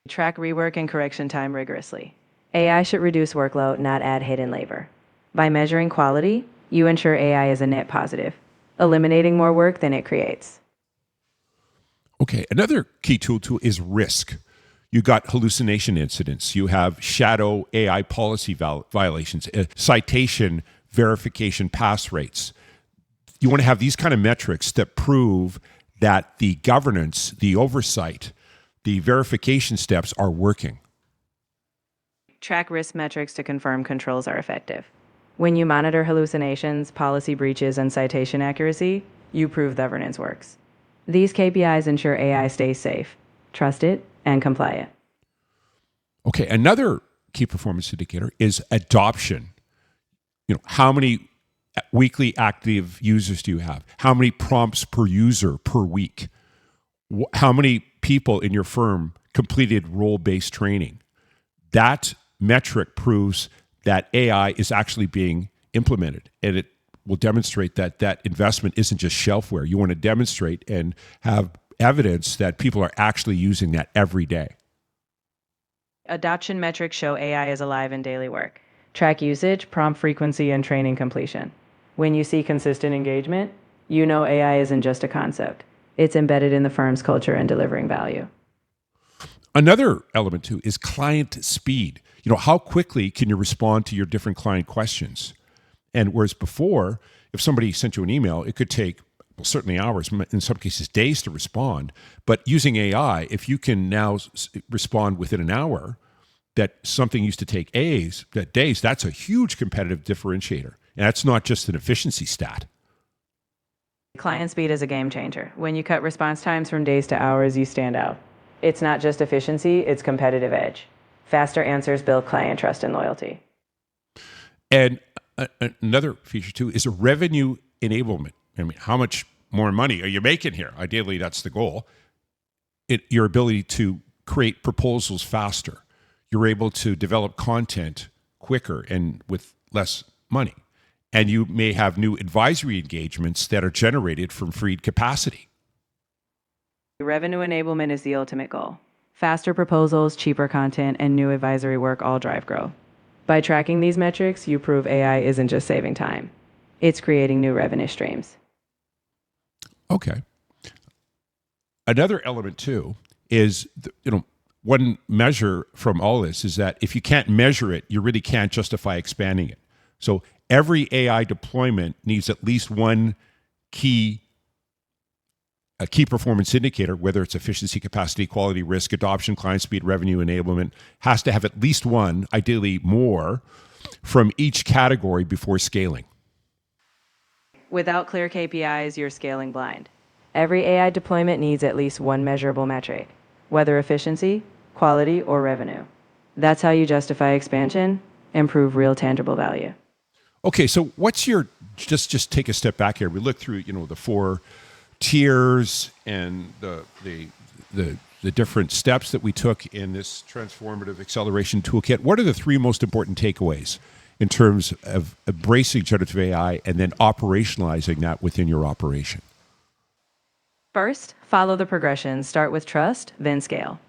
Track rework and correction time rigorously. AI should reduce workload, not add hidden labor. By measuring quality, you ensure AI is a net positive, eliminating more work than it creates. Okay, another key tool is risk. You got hallucination incidents. You have shadow AI policy violations, citation verification pass rates. You want to have these kind of metrics that prove that the governance, the oversight, the verification steps are working. Track risk metrics to confirm controls are effective. When you monitor hallucinations, policy breaches, and citation accuracy, you prove governance works. These KPIs ensure AI stays safe, trusted, and compliant. Okay, another key performance indicator is adoption. How many weekly active users do you have? How many prompts per user per week? How many people in your firm completed role-based training? That metric proves that AI is actually being implemented, and it will demonstrate that that investment isn't just shelfware. You want to demonstrate and have evidence that people are actually using that every day. Adoption metrics show AI is alive in daily work. Track usage, prompt frequency, and training completion. When you see consistent engagement, you know AI isn't just a concept. It's embedded in the firm's culture and delivering value. Another element too is client speed. How quickly can you respond to your different client questions? And whereas before, if somebody sent you an email, it could take certainly hours, in some cases days to respond. But using AI, if you can now respond within an hour, that something used to take days, that's a huge competitive differentiator. And that's not just an efficiency stat. Client speed is a game changer. When you cut response times from days to hours, you stand out. It's not just efficiency, it's competitive edge. Faster answers build client trust and loyalty. And another feature too is a revenue enablement. How much more money are you making here? Ideally, that's the goal. Your ability to create proposals faster. You're able to develop content quicker and with less money. And you may have new advisory engagements that are generated from freed capacity. Revenue enablement is the ultimate goal. Faster proposals, cheaper content, and new advisory work all drive growth. By tracking these metrics, you prove AI isn't just saving time. It's creating new revenue streams. Okay. Another element too is, one measure from all this is that if you can't measure it, you really can't justify expanding it. So every AI deployment needs at least one key performance indicator, whether it's efficiency, capacity, quality, risk, adoption, client speed, revenue enablement, has to have at least one, ideally more, from each category before scaling. Without clear KPIs, you're scaling blind. Every AI deployment needs at least one measurable metric, whether efficiency, quality, or revenue. That's how you justify expansion improve real tangible value. Okay, so what's your just take a step back here. We look through, the four tiers and the different steps that we took in this transformative acceleration toolkit. What are the three most important takeaways in terms of embracing generative AI and then operationalizing that within your operation? First, follow the progression. Start with trust, then scale.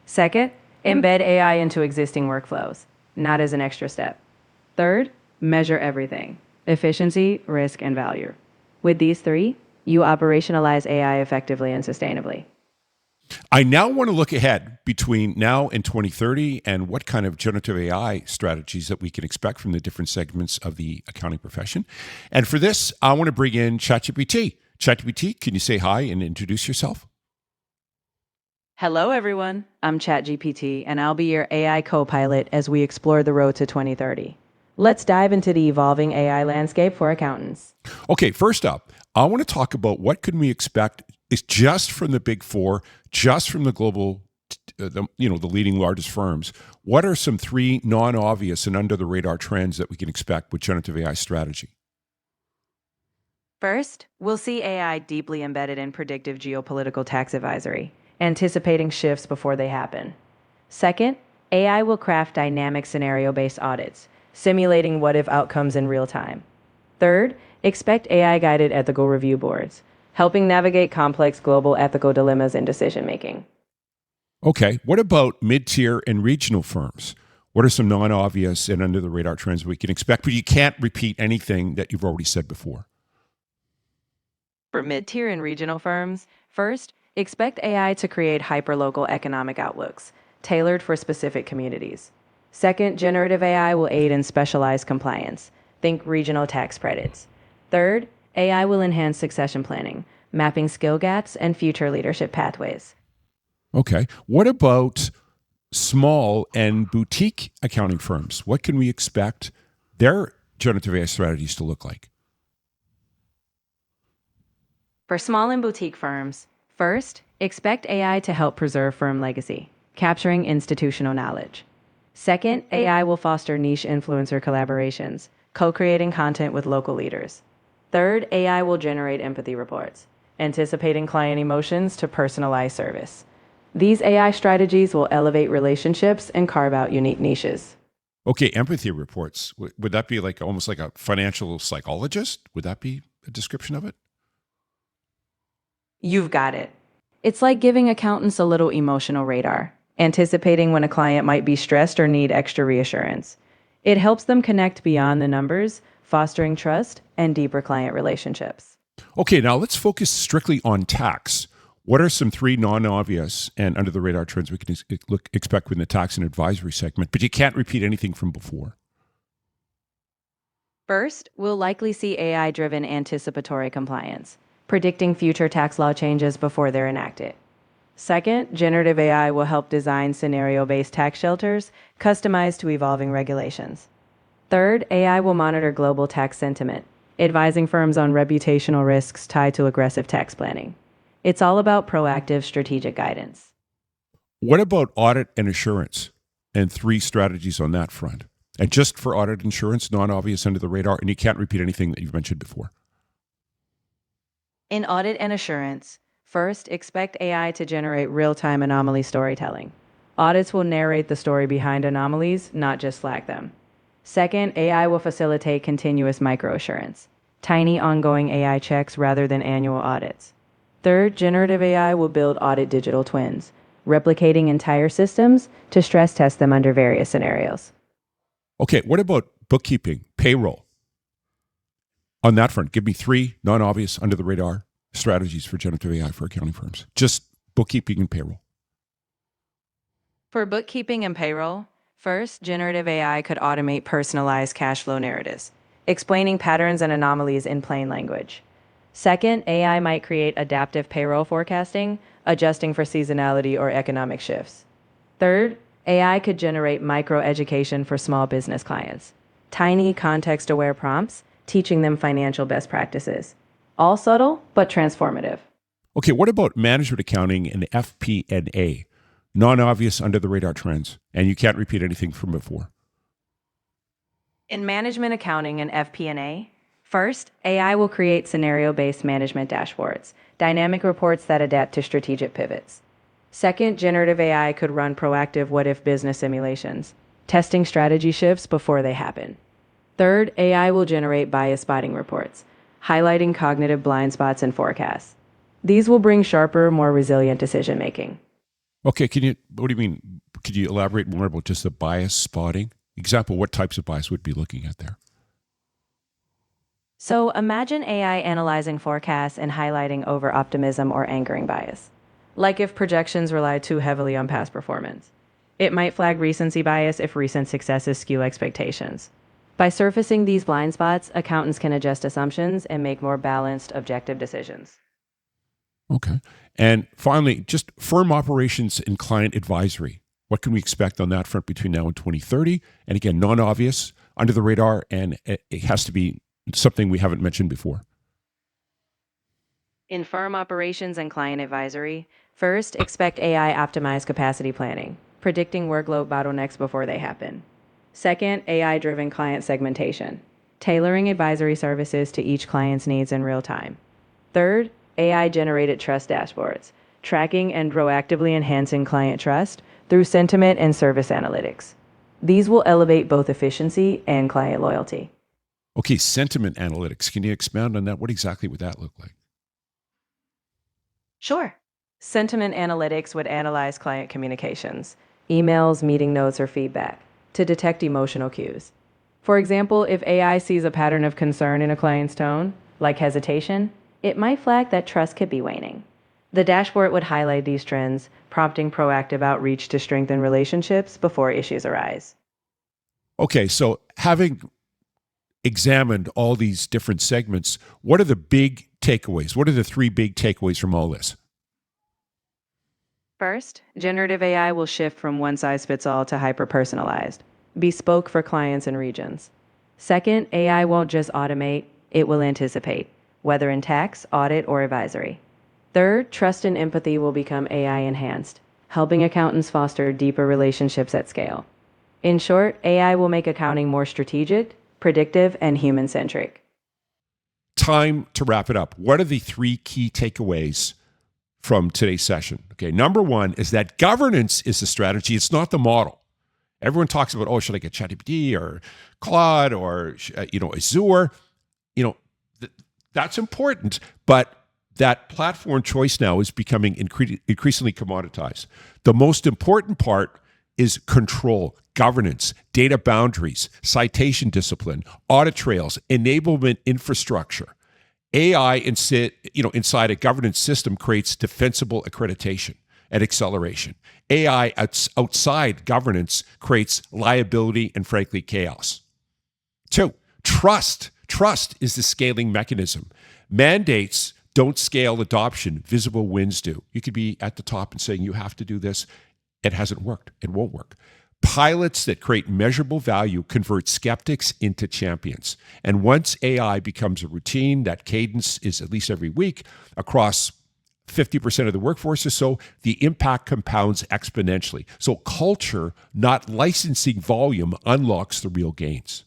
Second, embed AI into existing workflows, not as an extra step. Third, measure everything: efficiency, risk, and value. With these three, you operationalize AI effectively and sustainably. I now want to look ahead between now and 2030 and what kind of generative AI strategies that we can expect from the different segments of the accounting profession. And for this, I want to bring in ChatGPT. ChatGPT, can you say hi and introduce yourself? Hello, everyone. I'm ChatGPT, and I'll be your AI co-pilot as we explore the road to 2030. Let's dive into the evolving AI landscape for accountants. Okay, first up, I want to talk about what can we expect is just from the big four, just from the global, the leading largest firms. What are some three non-obvious and under the radar trends that we can expect with generative AI strategy? First, we'll see AI deeply embedded in predictive geopolitical tax advisory, anticipating shifts before they happen. Second, AI will craft dynamic scenario-based audits, simulating what-if outcomes in real time. Third, expect AI-guided ethical review boards, helping navigate complex global ethical dilemmas in decision-making. Okay, what about mid-tier and regional firms? What are some non-obvious and under the radar trends we can expect, but you can't repeat anything that you've already said before? For mid-tier and regional firms, first, expect AI to create hyperlocal economic outlooks, tailored for specific communities. Second, generative AI will aid in specialized compliance. Think regional tax credits. Third, AI will enhance succession planning, mapping skill gaps and future leadership pathways. Okay, what about small and boutique accounting firms? What can we expect their generative AI strategies to look like? For small and boutique firms, first, expect AI to help preserve firm legacy, capturing institutional knowledge. Second, AI will foster niche influencer collaborations, co-creating content with local leaders. Third, AI will generate empathy reports, anticipating client emotions to personalize service. These AI strategies will elevate relationships and carve out unique niches. Okay, empathy reports. Would that be like almost like a financial psychologist? Would that be a description of it? You've got it. It's like giving accountants a little emotional radar, anticipating when a client might be stressed or need extra reassurance. It helps them connect beyond the numbers, fostering trust and deeper client relationships. Okay, now let's focus strictly on tax. What are some three non-obvious and under the radar trends we can expect within the tax and advisory segment, but you can't repeat anything from before? First, we'll likely see AI-driven anticipatory compliance, predicting future tax law changes before they're enacted. Second, generative AI will help design scenario-based tax shelters customized to evolving regulations. Third, AI will monitor global tax sentiment, advising firms on reputational risks tied to aggressive tax planning. It's all about proactive strategic guidance. What about audit and assurance and three strategies on that front? And just for audit insurance, non-obvious under the radar, and you can't repeat anything that you've mentioned before. In audit and assurance, first, expect AI to generate real-time anomaly storytelling. Audits will narrate the story behind anomalies, not just flag them. Second, AI will facilitate continuous microassurance, tiny ongoing AI checks rather than annual audits. Third, generative AI will build audit digital twins, replicating entire systems to stress test them under various scenarios. Okay, what about bookkeeping, payroll? On that front, give me three non-obvious under the radar strategies for generative AI for accounting firms. Just bookkeeping and payroll. For bookkeeping and payroll, first, generative AI could automate personalized cash flow narratives, explaining patterns and anomalies in plain language. Second, AI might create adaptive payroll forecasting, adjusting for seasonality or economic shifts. Third, AI could generate microeducation for small business clients, tiny context-aware prompts, teaching them financial best practices. All subtle, but transformative. Okay, what about management accounting and FP&A? Non-obvious under the radar trends, and you can't repeat anything from before. In management accounting and FP&A, first, AI will create scenario-based management dashboards, dynamic reports that adapt to strategic pivots. Second, generative AI could run proactive what-if business simulations, testing strategy shifts before they happen. Third, AI will generate bias spotting reports, highlighting cognitive blind spots in forecasts. These will bring sharper, more resilient decision making. Okay, what do you mean? Could you elaborate more about just the bias spotting? Example, what types of bias would be looking at there? So imagine AI analyzing forecasts and highlighting over optimism or anchoring bias. Like if projections rely too heavily on past performance. It might flag recency bias if recent successes skew expectations. By surfacing these blind spots, accountants can adjust assumptions and make more balanced, objective decisions. Okay. And finally, just firm operations and client advisory. What can we expect on that front between now and 2030? And again, non-obvious, under the radar, and it has to be something we haven't mentioned before. In firm operations and client advisory, first, expect AI optimized capacity planning, predicting workload bottlenecks before they happen. Second, AI driven client segmentation, tailoring advisory services to each client's needs in real time. Third, AI generated trust dashboards, tracking and proactively enhancing client trust through sentiment and service analytics. These will elevate both efficiency and client loyalty. Okay, sentiment analytics. Can you expand on that? What exactly would that look like? Sure. Sentiment analytics would analyze client communications, emails, meeting notes, or feedback to detect emotional cues. For example, if AI sees a pattern of concern in a client's tone, like hesitation, it might flag that trust could be waning. The dashboard would highlight these trends, prompting proactive outreach to strengthen relationships before issues arise. Okay, so having examined all these different segments, what are the big takeaways? What are the three big takeaways from all this? First, generative AI will shift from one size fits all to hyper personalized, bespoke for clients and regions. Second, AI won't just automate, it will anticipate, whether in tax, audit, or advisory. Third, trust and empathy will become AI enhanced, helping accountants foster deeper relationships at scale. In short, AI will make accounting more strategic, predictive, and human centric. Time to wrap it up. What are the three key takeaways from today's session? Okay, number one is that governance is the strategy. It's not the model. Everyone talks about, oh, should I get ChatGPT or Claude or Azure? That's important, but that platform choice now is becoming increasingly commoditized. The most important part is control, governance, data boundaries, citation discipline, audit trails, enablement infrastructure. AI inside a governance system creates defensible accreditation and acceleration. AI outside governance creates liability and, frankly, chaos. Two, trust. Trust is the scaling mechanism. Mandates don't scale adoption. Visible wins do. You could be at the top and saying you have to do this. It hasn't worked. It won't work. Pilots that create measurable value convert skeptics into champions. And once AI becomes a routine, that cadence is at least every week across 50% of the workforce or so, the impact compounds exponentially. So culture, not licensing volume, unlocks the real gains.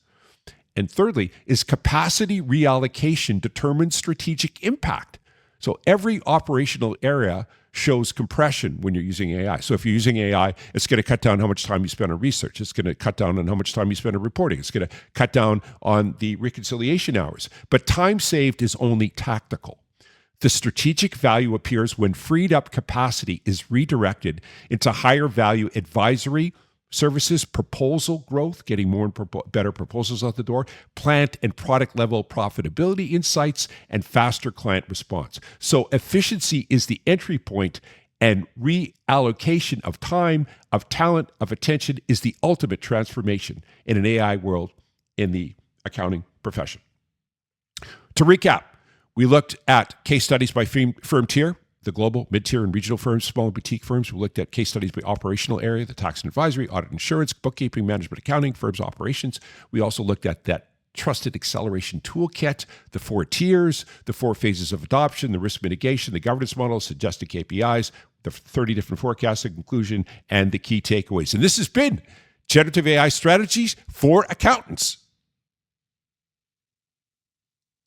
And thirdly, is capacity reallocation determines strategic impact. So every operational area shows compression when you're using AI. So if you're using AI, it's going to cut down how much time you spend on research. It's going to cut down on how much time you spend on reporting. It's going to cut down on the reconciliation hours. But time saved is only tactical. The strategic value appears when freed up capacity is redirected into higher value advisory services, proposal growth, getting more and better proposals out the door, plant and product level profitability insights, and faster client response. So efficiency is the entry point, and reallocation of time, of talent, of attention is the ultimate transformation in an AI world in the accounting profession. To recap, we looked at case studies by firm tier, the global, mid-tier, and regional firms, small and boutique firms. We looked at case studies by operational area, the tax and advisory, audit, insurance, bookkeeping, management, accounting, firms, operations. We also looked at that trusted acceleration toolkit, the 4 tiers, the 4 phases of adoption, the risk mitigation, the governance model, suggested KPIs, the 30 different forecasts in conclusion, and the key takeaways. And this has been Generative AI Strategies for Accountants.